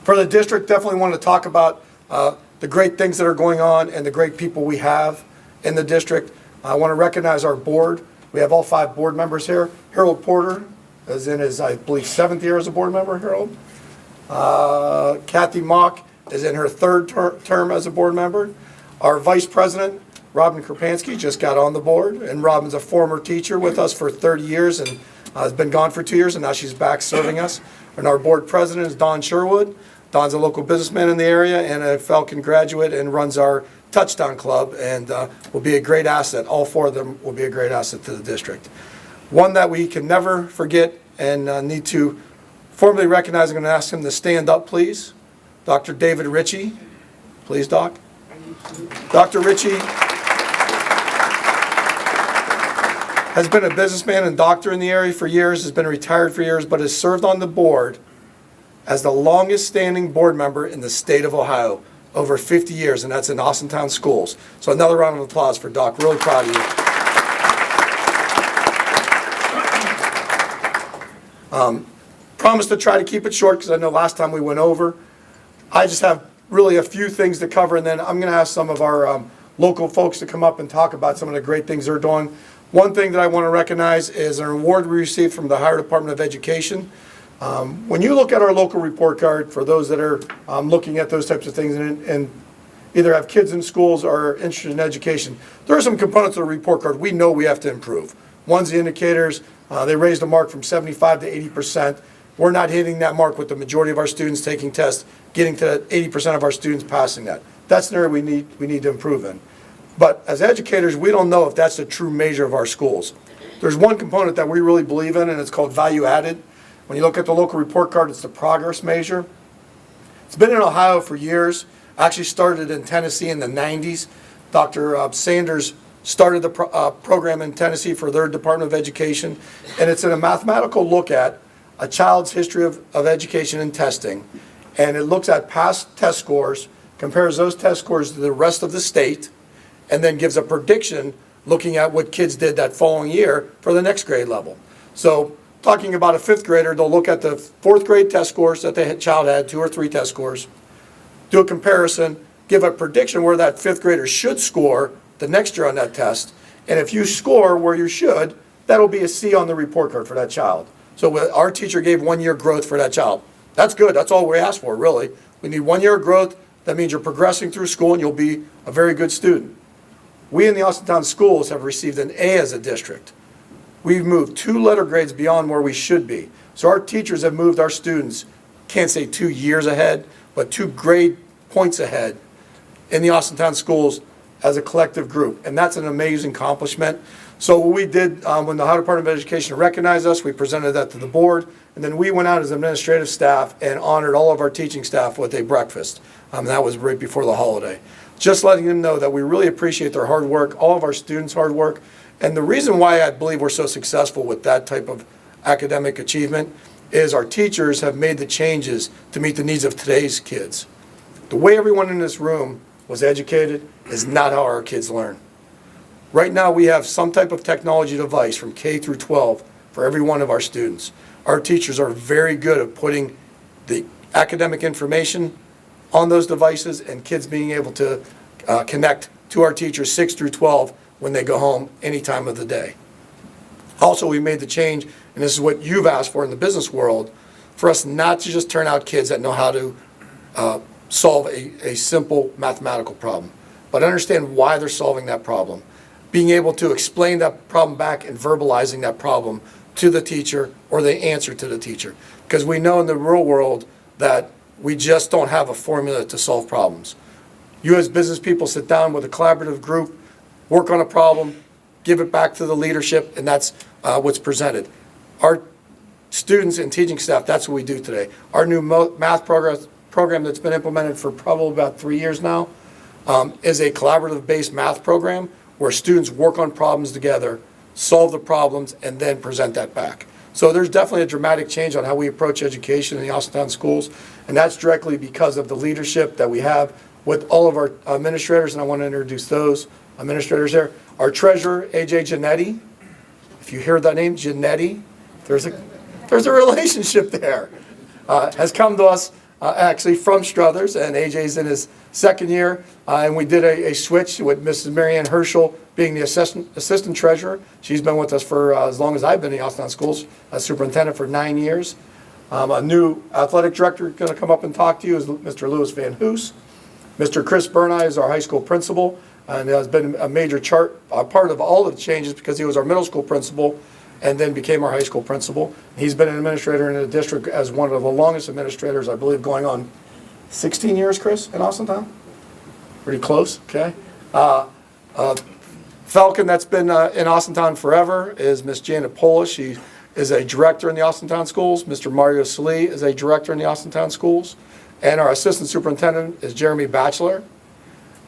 For the district, definitely want to talk about the great things that are going on and the great people we have in the district. I want to recognize our board. We have all 5 board members here. Harold Porter is in his, I believe, 7th year as a board member, Harold. Kathy Mock is in her 3rd term as a board member. Our vice president, Robin Kropansky, just got on the board, and Robin's a former teacher with us for 30 years and has been gone for 2 years, and now she's back serving us. And our board president is Don Sherwood. Don's a local businessman in the area and a Falcon graduate and runs our Touchdown Club and will be a great asset. All 4 of them will be a great asset to the district. One that we can never forget and need to formally recognize, I'm going to ask him to stand up, please. Dr. David Ritchie. Please, Doc. Dr. Ritchie has been a businessman and doctor in the area for years, has been retired for years, but has served on the board as the longest standing board member in the state of Ohio, over 50 years, and that's in Austintown schools. So another round of applause for Doc. Really proud of you. Promise to try to keep it short because I know last time we went over. I just have really a few things to cover, and then I'm going to ask some of our local folks to come up and talk about some of the great things they're doing. One thing that I want to recognize is an award we received from the Ohio Department of Education. When you look at our local report card, for those that are looking at those types of things and either have kids in schools or are interested in education, there are some components of the report card we know we have to improve. One's the indicators. They raised the mark from 75 to 80%. We're not hitting that mark with the majority of our students taking tests, getting to 80% of our students passing that. That's an area we need to improve in. But as educators, we don't know if that's the true measure of our schools. There's one component that we really believe in, and it's called value added. When you look at the local report card, it's the progress measure. It's been in Ohio for years. Actually started in Tennessee in the 90s. Dr. Sanders started the program in Tennessee for their Department of Education, and it's in a mathematical look at a child's history of education and testing, and it looks at past test scores, compares those test scores to the rest of the state, and then gives a prediction looking at what kids did that following year for the next grade level. So talking about a 5th grader, they'll look at the 4th grade test scores that the child had, 2 or 3 test scores, do a comparison, give a prediction where that 5th grader should score the next year on that test, and if you score where you should, that'll be a C on the report card for that child. So our teacher gave 1 year growth for that child. That's good. That's all we ask for, really. We need 1 year of growth. That means you're progressing through school and you'll be a very good student. We in the Austintown schools have received an A as a district. We've moved 2 letter grades beyond where we should be. So our teachers have moved our students, can't say 2 years ahead, but 2 grade points ahead in the Austintown schools as a collective group. And that's an amazing accomplishment. So what we did when the Ohio Department of Education recognized us, we presented that to the board, and then we went out as administrative staff and honored all of our teaching staff with a breakfast. That was right before the holiday. Just letting them know that we really appreciate their hard work, all of our students' hard work, and the reason why I believe we're so successful with that type of academic achievement is our teachers have made the changes to meet the needs of today's kids. The way everyone in this room was educated is not how our kids learn. Right now we have some type of technology device from K through 12 for every one of our students. Our teachers are very good at putting the academic information on those devices and kids being able to connect to our teachers 6 through 12 when they go home any time of the day. Also, we made the change, and this is what you've asked for in the business world, for us not to just turn out kids that know how to solve a simple mathematical problem, but understand why they're solving that problem. Being able to explain that problem back and verbalizing that problem to the teacher or the answer to the teacher. Because we know in the real world that we just don't have a formula to solve problems. You as business people sit down with a collaborative group, work on a problem, give it back to the leadership, and that's what's presented. Our students and teaching staff, that's what we do today. Our new math program that's been implemented for probably about 3 years now is a collaborative-based math program where students work on problems together, solve the problems, and then present that back. So there's definitely a dramatic change on how we approach education in the Austintown schools, and that's directly because of the leadership that we have with all of our administrators, and I want to introduce those administrators there. Our treasurer, AJ Giannetti. If you hear that name, Giannetti, there's a relationship there. Has come to us actually from Struthers, and AJ's in his second year, and we did a switch with Mrs. Marianne Herschel being the assistant treasurer. She's been with us for as long as I've been in the Austintown schools, as superintendent for 9 years. A new athletic director going to come up and talk to you is Mr. Louis Van Hoos. Mr. Chris Bernai is our high school principal, and has been a major part of all of the changes because he was our middle school principal and then became our high school principal. He's been an administrator in the district as one of the longest administrators, I believe, going on 16 years, Chris, in Austintown? Pretty close, okay. Falcon, that's been in Austintown forever, is Miss Janet Polis. She is a director in the Austintown schools. Mr. Mario Salee is a director in the Austintown schools. And our assistant superintendent is Jeremy Batchelor.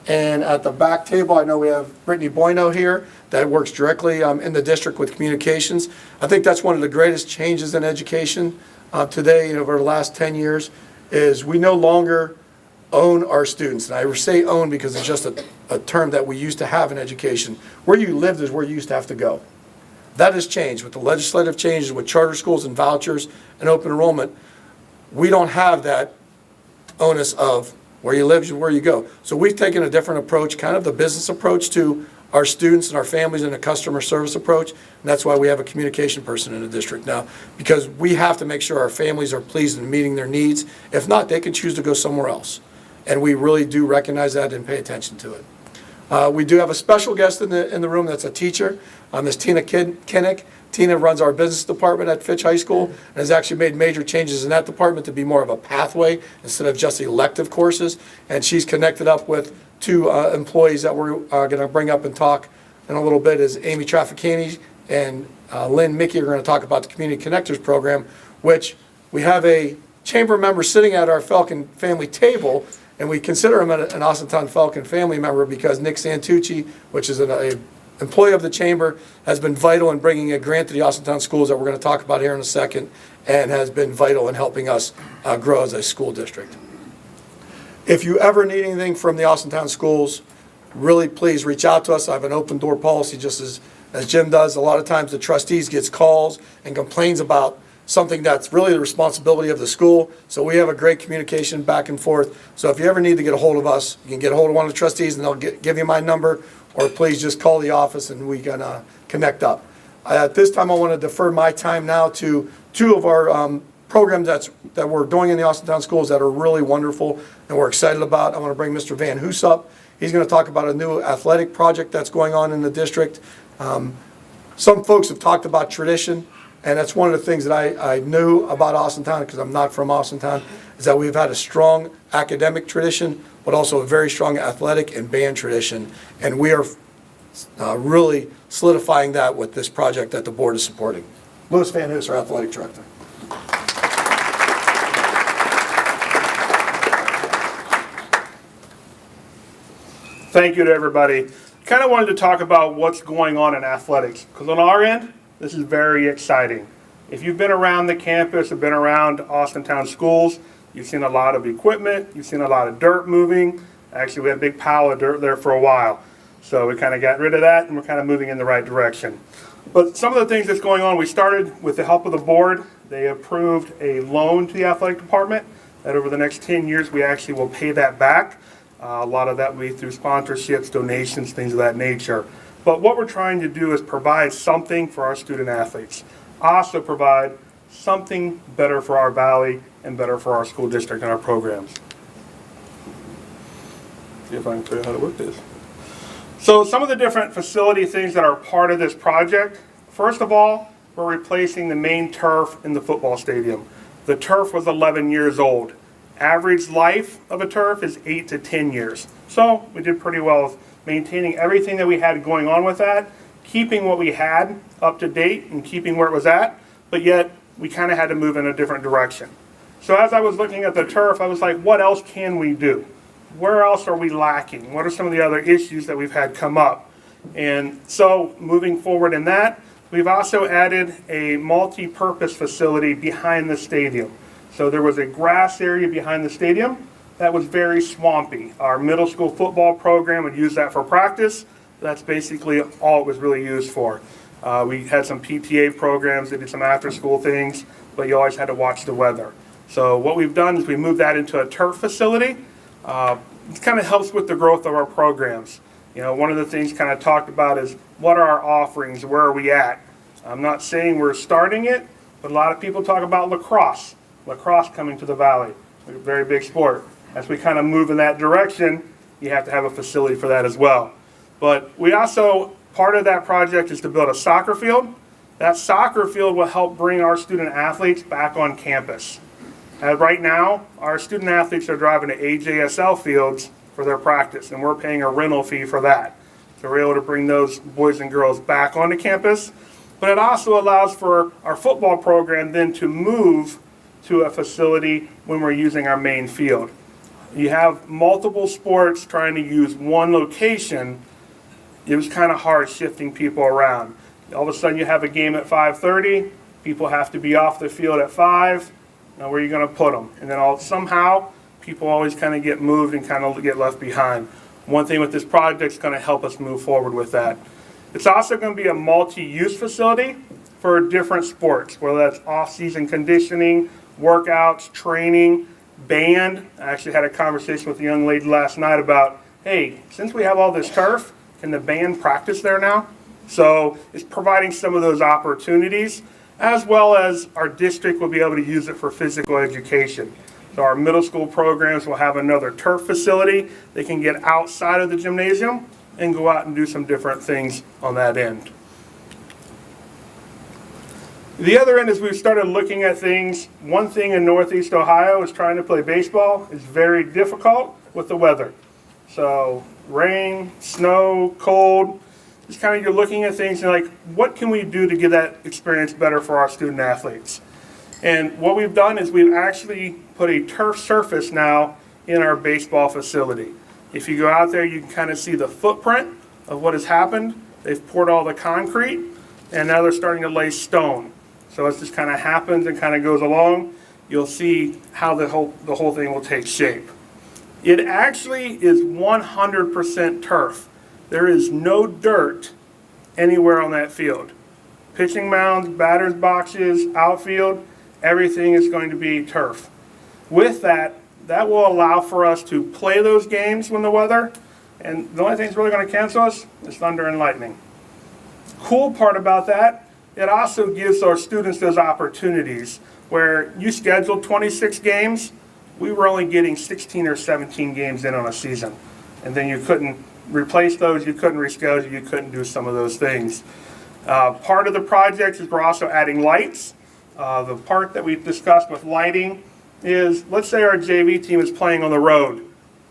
And at the back table, I know we have Brittany Bueno here that works directly in the district with communications. I think that's one of the greatest changes in education today over the last 10 years is we no longer own our students. And I say own because it's just a term that we used to have in education. Where you lived is where you used to have to go. That has changed with the legislative changes, with charter schools and vouchers and open enrollment. We don't have that onus of where you live is where you go. So we've taken a different approach, kind of the business approach to our students and our families and a customer service approach. And that's why we have a communication person in the district now, because we have to make sure our families are pleased and meeting their needs. If not, they can choose to go somewhere else. And we really do recognize that and pay attention to it. We do have a special guest in the room that's a teacher, Ms. Tina Kinnick. Tina runs our business department at Fitch High School and has actually made major changes in that department to be more of a pathway instead of just elective courses. And she's connected up with two employees that we're going to bring up and talk in a little bit is Amy Trafficani and Lynn Mickey are going to talk about the Community Connectors program, which we have a chamber member sitting at our Falcon family table, and we consider him an Austintown Falcon family member because Nick Santucci, which is an employee of the chamber, has been vital in bringing a grant to the Austintown schools that we're going to talk about here in a second, and has been vital in helping us grow as a school district. If you ever need anything from the Austintown schools, really please reach out to us. I have an open door policy just as Jim does. A lot of times the trustees gets calls and complains about something that's really the responsibility of the school. So we have a great communication back and forth. So if you ever need to get a hold of us, you can get a hold of one of the trustees and they'll give you my number, or please just call the office and we can connect up. At this time, I want to defer my time now to two of our programs that we're doing in the Austintown schools that are really wonderful and we're excited about. I want to bring Mr. Van Hoos up. He's going to talk about a new athletic project that's going on in the district. Some folks have talked about tradition, and that's one of the things that I knew about Austintown, because I'm not from Austintown, is that we've had a strong academic tradition, but also a very strong athletic and band tradition. And we are really solidifying that with this project that the board is supporting. Louis Van Hoos, our athletic director. Thank you to everybody. Kind of wanted to talk about what's going on in athletics, because on our end, this is very exciting. If you've been around the campus or been around Austintown schools, you've seen a lot of equipment, you've seen a lot of dirt moving. Actually, we had a big pile of dirt there for a while. So we kind of got rid of that, and we're kind of moving in the right direction. But some of the things that's going on, we started with the help of the board. They approved a loan to the athletic department that over the next 10 years, we actually will pay that back. A lot of that will be through sponsorships, donations, things of that nature. But what we're trying to do is provide something for our student athletes. Also provide something better for our valley and better for our school district and our programs. See if I can tell you how to work this. So some of the different facility things that are part of this project, first of all, we're replacing the main turf in the football stadium. The turf was 11 years old. Average life of a turf is 8 to 10 years. So we did pretty well with maintaining everything that we had going on with that, keeping what we had up to date and keeping where it was at, but yet we kind of had to move in a different direction. So as I was looking at the turf, I was like, what else can we do? Where else are we lacking? What are some of the other issues that we've had come up? And so moving forward in that, we've also added a multi-purpose facility behind the stadium. So there was a grass area behind the stadium that was very swampy. Our middle school football program would use that for practice. That's basically all it was really used for. We had some PTA programs that did some after-school things, but you always had to watch the weather. So what we've done is we moved that into a turf facility. It kind of helps with the growth of our programs. You know, one of the things kind of talked about is what are our offerings, where are we at? I'm not saying we're starting it, but a lot of people talk about lacrosse coming to the valley, a very big sport. As we kind of move in that direction, you have to have a facility for that as well. But we also, part of that project is to build a soccer field. That soccer field will help bring our student athletes back on campus. Right now, our student athletes are driving to AJSL fields for their practice, and we're paying a rental fee for that. So we're able to bring those boys and girls back onto campus. But it also allows for our football program then to move to a facility when we're using our main field. You have multiple sports trying to use one location. It was kind of hard shifting people around. All of a sudden you have a game at 5:30, people have to be off the field at 5. Now where are you going to put them? And then somehow people always kind of get moved and kind of get left behind. One thing with this project is going to help us move forward with that. It's also going to be a multi-use facility for different sports, whether that's off-season conditioning, workouts, training, band. I actually had a conversation with a young lady last night about, hey, since we have all this turf, can the band practice there now? So it's providing some of those opportunities, as well as our district will be able to use it for physical education. So our middle school programs will have another turf facility. They can get outside of the gymnasium and go out and do some different things on that end. The other end is we've started looking at things. One thing in Northeast Ohio is trying to play baseball is very difficult with the weather. So rain, snow, cold, it's kind of you're looking at things and like, what can we do to get that experience better for our student athletes? And what we've done is we've actually put a turf surface now in our baseball facility. If you go out there, you can kind of see the footprint of what has happened. They've poured all the concrete, and now they're starting to lay stone. So as this kind of happens and kind of goes along, you'll see how the whole thing will take shape. It actually is 100% turf. There is no dirt anywhere on that field. Pitching mounds, batter's boxes, outfield, everything is going to be turf. With that, that will allow for us to play those games when the weather, and the only thing that's really going to cancel us is thunder and lightning. Cool part about that, it also gives our students those opportunities where you scheduled 26 games, we were only getting 16 or 17 games in on a season. And then you couldn't replace those, you couldn't reschedule, you couldn't do some of those things. Part of the project is we're also adding lights. The part that we've discussed with lighting is, let's say our JV team is playing on the road.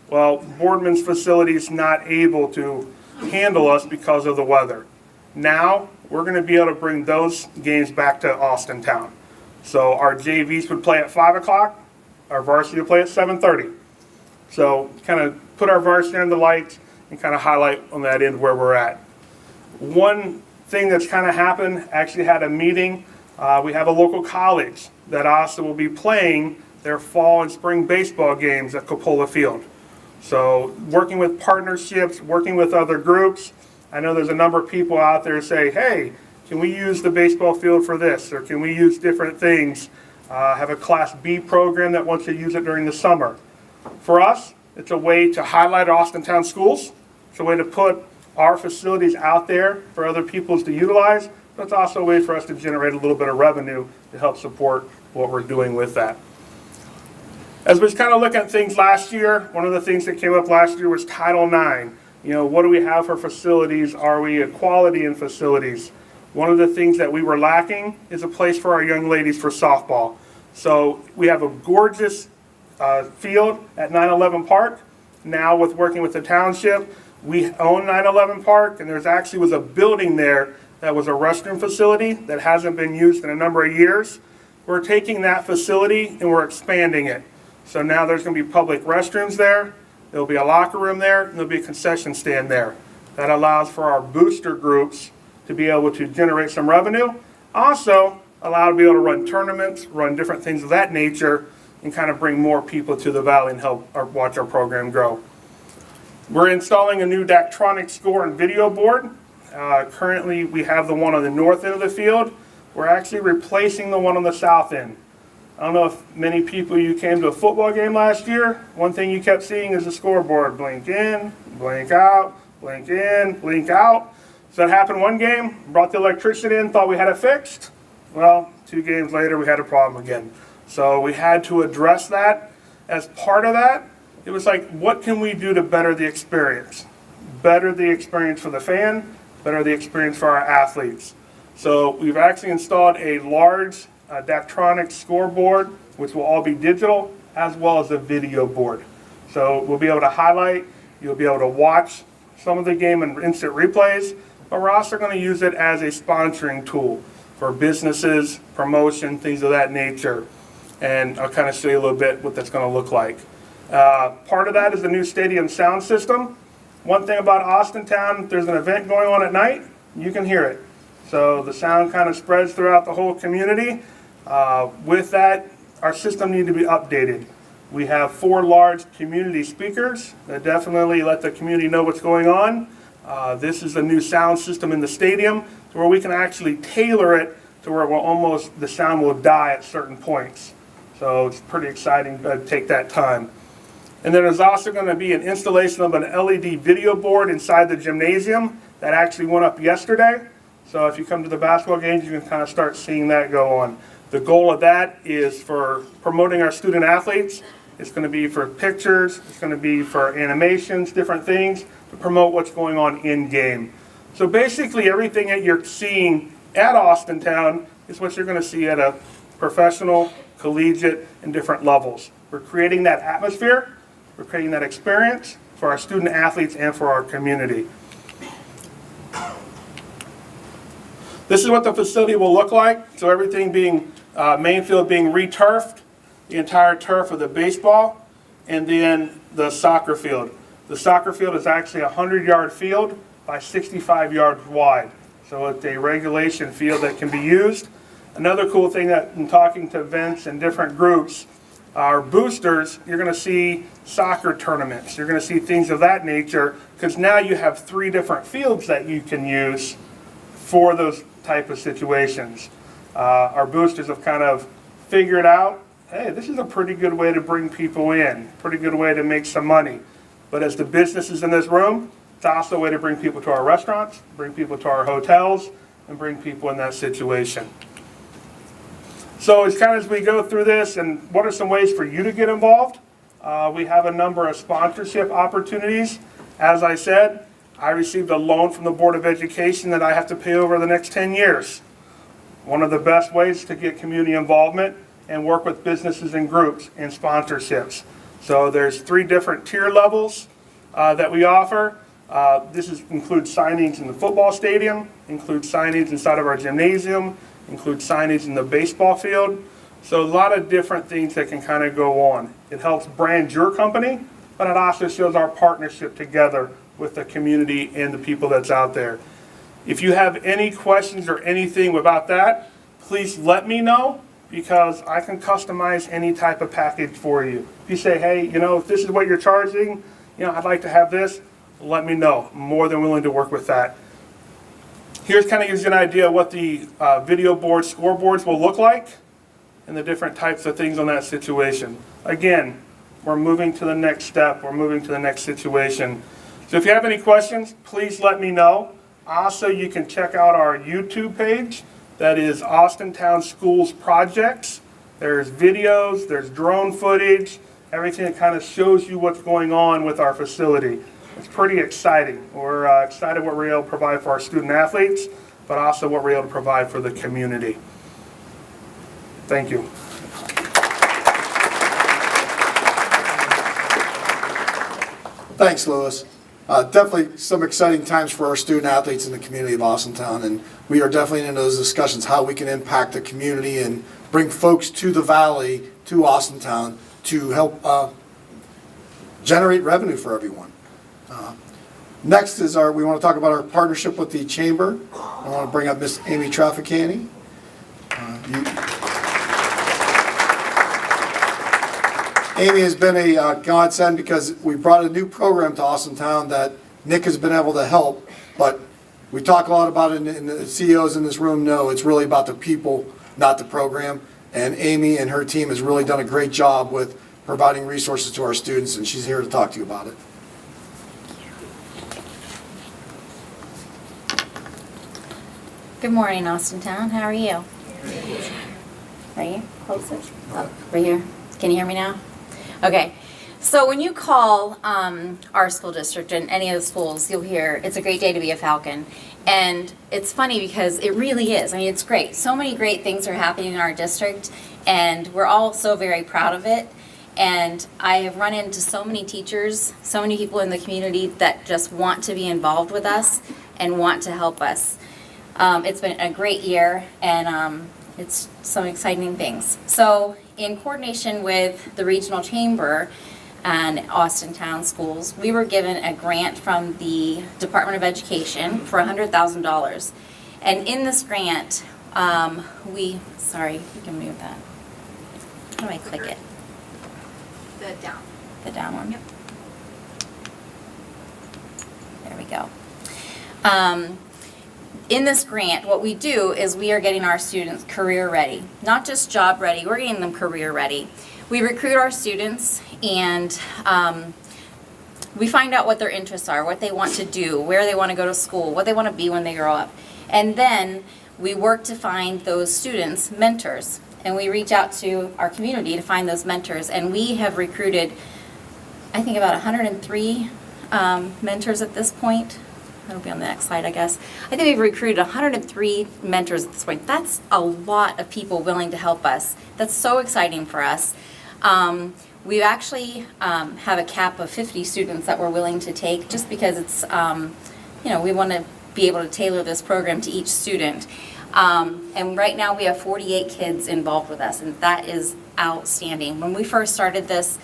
Well, Boardman's facility is not able to handle us because of the weather. Now, we're going to be able to bring those games back to Austintown. So our JVs would play at 5 o'clock, our varsity would play at 7:30. So kind of put our varsity in the lights and kind of highlight on that end where we're at. One thing that's kind of happened, actually had a meeting. We have a local college that also will be playing their fall and spring baseball games at Coppola Field. So working with partnerships, working with other groups. I know there's a number of people out there say, hey, can we use the baseball field for this? Or can we use different things? Have a Class B program that wants to use it during the summer. For us, it's a way to highlight Austintown schools. It's a way to put our facilities out there for other peoples to utilize. But it's also a way for us to generate a little bit of revenue to help support what we're doing with that. As we kind of look at things last year, one of the things that came up last year was Title IX. What do we have for facilities? Are we a quality in facilities? One of the things that we were lacking is a place for our young ladies for softball. So we have a gorgeous field at 911 Park. Now with working with the township, we own 911 Park, and there's actually was a building there that was a restroom facility that hasn't been used in a number of years. We're taking that facility and we're expanding it. So now there's going to be public restrooms there, there'll be a locker room there, and there'll be a concession stand there. That allows for our booster groups to be able to generate some revenue. Also, allow to be able to run tournaments, run different things of that nature, and kind of bring more people to the valley and help watch our program grow. We're installing a new Daktronics score and video board. Currently, we have the one on the north end of the field. We're actually replacing the one on the south end. I don't know if many people, you came to a football game last year. One thing you kept seeing is the scoreboard blink in, blink out, blink in, blink out. So that happened one game, brought the electrician in, thought we had it fixed. Well, 2 games later, we had a problem again. So we had to address that. As part of that, it was like, what can we do to better the experience? Better the experience for the fan, better the experience for our athletes. So we've actually installed a large Daktronics scoreboard, which will all be digital, as well as a video board. So we'll be able to highlight, you'll be able to watch some of the game in instant replays, but we're also going to use it as a sponsoring tool for businesses, promotion, things of that nature. And I'll kind of show you a little bit what that's going to look like. Part of that is the new stadium sound system. One thing about Austintown, if there's an event going on at night, you can hear it. So the sound kind of spreads throughout the whole community. With that, our system needs to be updated. We have 4 large community speakers that definitely let the community know what's going on. This is the new sound system in the stadium where we can actually tailor it to where it will the sound will die at certain points. So it's pretty exciting to take that time. And then there's also going to be an installation of an LED video board inside the gymnasium that actually went up yesterday. So if you come to the basketball games, you can kind of start seeing that go on. The goal of that is for promoting our student athletes. It's going to be for pictures, it's going to be for animations, different things to promote what's going on in game. So basically everything that you're seeing at Austintown is what you're going to see at a professional, collegiate, and different levels. We're creating that atmosphere, we're creating that experience for our student athletes and for our community. This is what the facility will look like. So everything being, main field being re-turfed, the entire turf of the baseball, and then the soccer field. The soccer field is actually a 100-yard field by 65 yards wide. So it's a regulation field that can be used. Another cool thing that in talking to events and different groups, our boosters, you're going to see soccer tournaments. You're going to see things of that nature because now you have 3 different fields that you can use for those type of situations. Our boosters have kind of figured out, hey, this is a pretty good way to bring people in, pretty good way to make some money. But as the businesses in this room, it's also a way to bring people to our restaurants, bring people to our hotels, and bring people in that situation. So it's kind of as we go through this, and what are some ways for you to get involved? We have a number of sponsorship opportunities. As I said, I received a loan from the Board of Education that I have to pay over the next 10 years. One of the best ways to get community involvement and work with businesses and groups and sponsorships. So there's 3 different tier levels that we offer. This includes signings in the football stadium, includes signings inside of our gymnasium, includes signage in the baseball field. So a lot of different things that can kind of go on. It helps brand your company, but it also shows our partnership together with the community and the people that's out there. If you have any questions or anything about that, please let me know because I can customize any type of package for you. If you say, hey, if this is what you're charging, I'd like to have this, let me know. I'm more than willing to work with that. Here's kind of gives you an idea of what the video board scoreboards will look like and the different types of things on that situation. Again, we're moving to the next step. We're moving to the next situation. So if you have any questions, please let me know. Also, you can check out our YouTube page. That is Austintown Schools Projects. There's videos, there's drone footage, everything that kind of shows you what's going on with our facility. It's pretty exciting. We're excited what we're able to provide for our student athletes, but also what we're able to provide for the community. Thank you. Thanks, Louis. Definitely some exciting times for our student athletes in the community of Austintown, and we are definitely in those discussions how we can impact the community and bring folks to the valley, to Austintown, to help generate revenue for everyone. Next is we want to talk about our partnership with the Chamber. I want to bring up Miss Amy Trafficani. Amy has been a godsend because we brought a new program to Austintown that Nick has been able to help, but we talk a lot about it, and the CEOs in this room know it's really about the people, not the program, and Amy and her team has really done a great job with providing resources to our students, and she's here to talk to you about it. Good morning, Austintown. How are you? Right here? Closer? Oh, right here. Can you hear me now? Okay. So when you call our school district and any of the schools, you'll hear, it's a great day to be a Falcon. And it's funny because it really is. I mean, it's great. So many great things are happening in our district, and we're all so very proud of it. And I have run into so many teachers, so many people in the community that just want to be involved with us and want to help us. It's been a great year, and it's some exciting things. So in coordination with the Regional Chamber and Austintown Schools, we were given a grant from the Department of Education for $100,000. And in this grant, sorry, you can move that. How do I click it? The down one? Yep. There we go. In this grant, what we do is we are getting our students career ready, not just job ready, we're getting them career ready. We recruit our students, and we find out what their interests are, what they want to do, where they want to go to school, what they want to be when they grow up. And then we work to find those students mentors, and we reach out to our community to find those mentors. And we have recruited, I think, about 103 mentors at this point. That'll be on the next slide, I guess. I think we've recruited 103 mentors at this point. That's a lot of people willing to help us. That's so exciting for us. We actually have a cap of 50 students that we're willing to take, just because it's, we want to be able to tailor this program to each student. And right now we have 48 kids involved with us, and that is outstanding. When we first started this,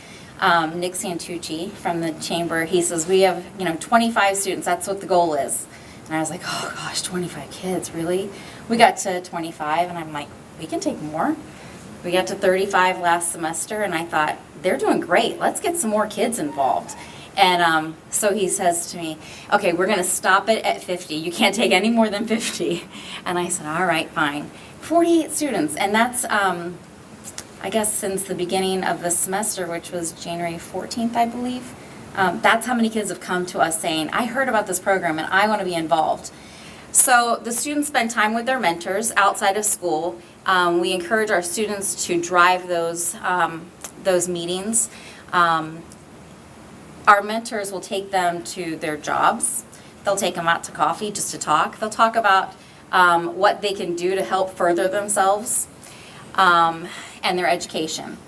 Nick Santucci from the Chamber, he says, we have, 25 students, that's what the goal is. And I was like, oh gosh, 25 kids, really? We got to 25, and I'm like, we can take more. We got to 35 last semester, and I thought, they're doing great, let's get some more kids involved. And so he says to me, okay, we're gonna stop it at 50. You can't take any more than 50. And I said, all right, fine. 48 students, and that's, I guess since the beginning of the semester, which was January 14th, I believe, that's how many kids have come to us saying, I heard about this program and I want to be involved. So the students spend time with their mentors outside of school. We encourage our students to drive those meetings. Our mentors will take them to their jobs. They'll take them out to coffee just to talk. They'll talk about what they can do to help further themselves. And their education.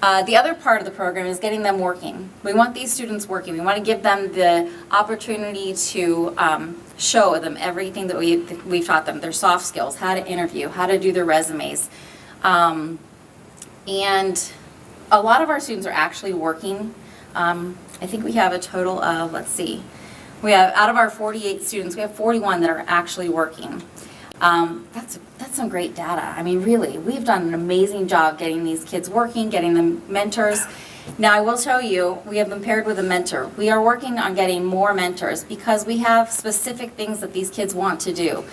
The other part of the program is getting them working. We want these students working. We want to give them the opportunity to show them everything that we've taught them, their soft skills, how to interview, how to do their resumes. And a lot of our students are actually working. I think we have a total of, we have, out of our 48 students, we have 41 that are actually working. That's some great data. I mean, really, we've done an amazing job getting these kids working, getting them mentors. Now, I will tell you, we have them paired with a mentor. We are working on getting more mentors because we have specific things that these kids want to do.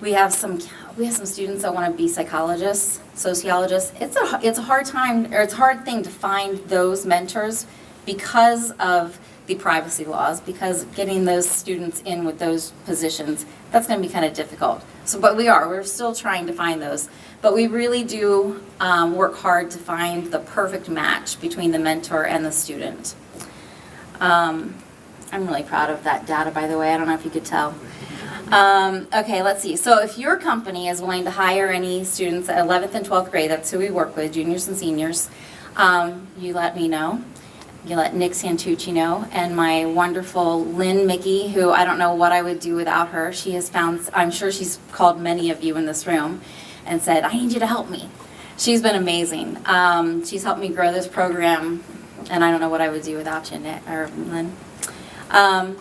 We have some students that want to be psychologists, sociologists. It's a hard time, or it's a hard thing to find those mentors because of the privacy laws, because getting those students in with those positions, that's going to be kind of difficult. So, but we're still trying to find those. But we really do work hard to find the perfect match between the mentor and the student. I'm really proud of that data, by the way. I don't know if you could tell. Okay, let's see. So if your company is willing to hire any students at 11th and 12th grade, that's who we work with, juniors and seniors, you let me know. You let Nick Santucci know, and my wonderful Lynn Mickey, who I don't know what I would do without her. She has found, I'm sure she's called many of you in this room and said, I need you to help me. She's been amazing. She's helped me grow this program, and I don't know what I would do without you, Nick, or Lynn. And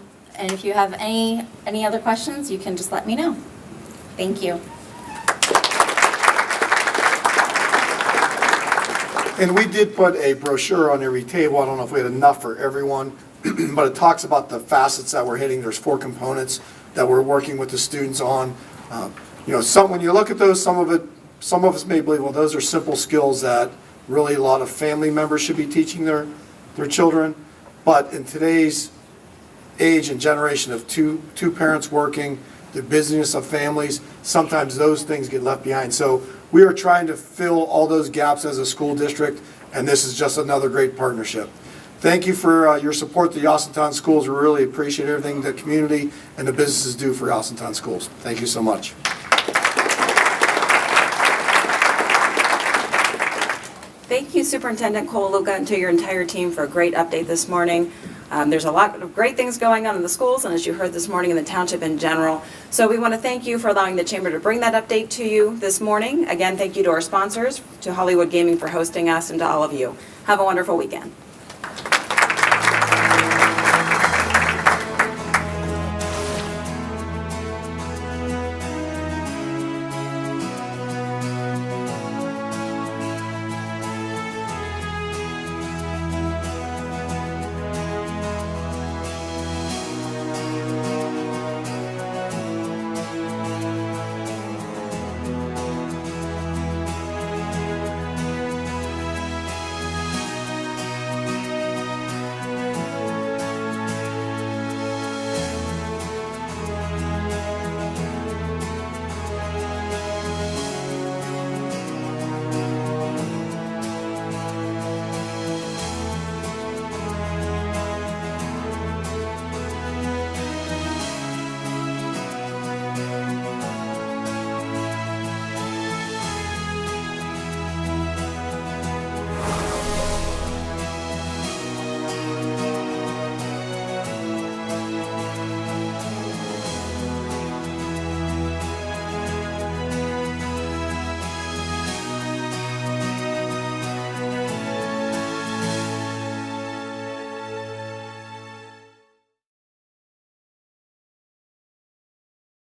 if you have any other questions, you can just let me know. Thank you. And we did put a brochure on every table. I don't know if we had enough for everyone, but it talks about the facets that we're hitting. There's 4 components that we're working with the students on. When you look at those, some of us may believe, well, those are simple skills that really a lot of family members should be teaching their children. But in today's age and generation of two parents working, the busyness of families, sometimes those things get left behind. So we are trying to fill all those gaps as a school district, and this is just another great partnership. Thank you for your support to the Austintown schools. We really appreciate everything the community and the businesses do for Austintown schools. Thank you so much. Thank you, Superintendent Cole-Luca, and to your entire team for a great update this morning. There's a lot of great things going on in the schools, and as you heard this morning, in the township in general. So we want to thank you for allowing the Chamber to bring that update to you this morning. Again, thank you to our sponsors, to Hollywood Gaming for hosting us, and to all of you. Have a wonderful weekend.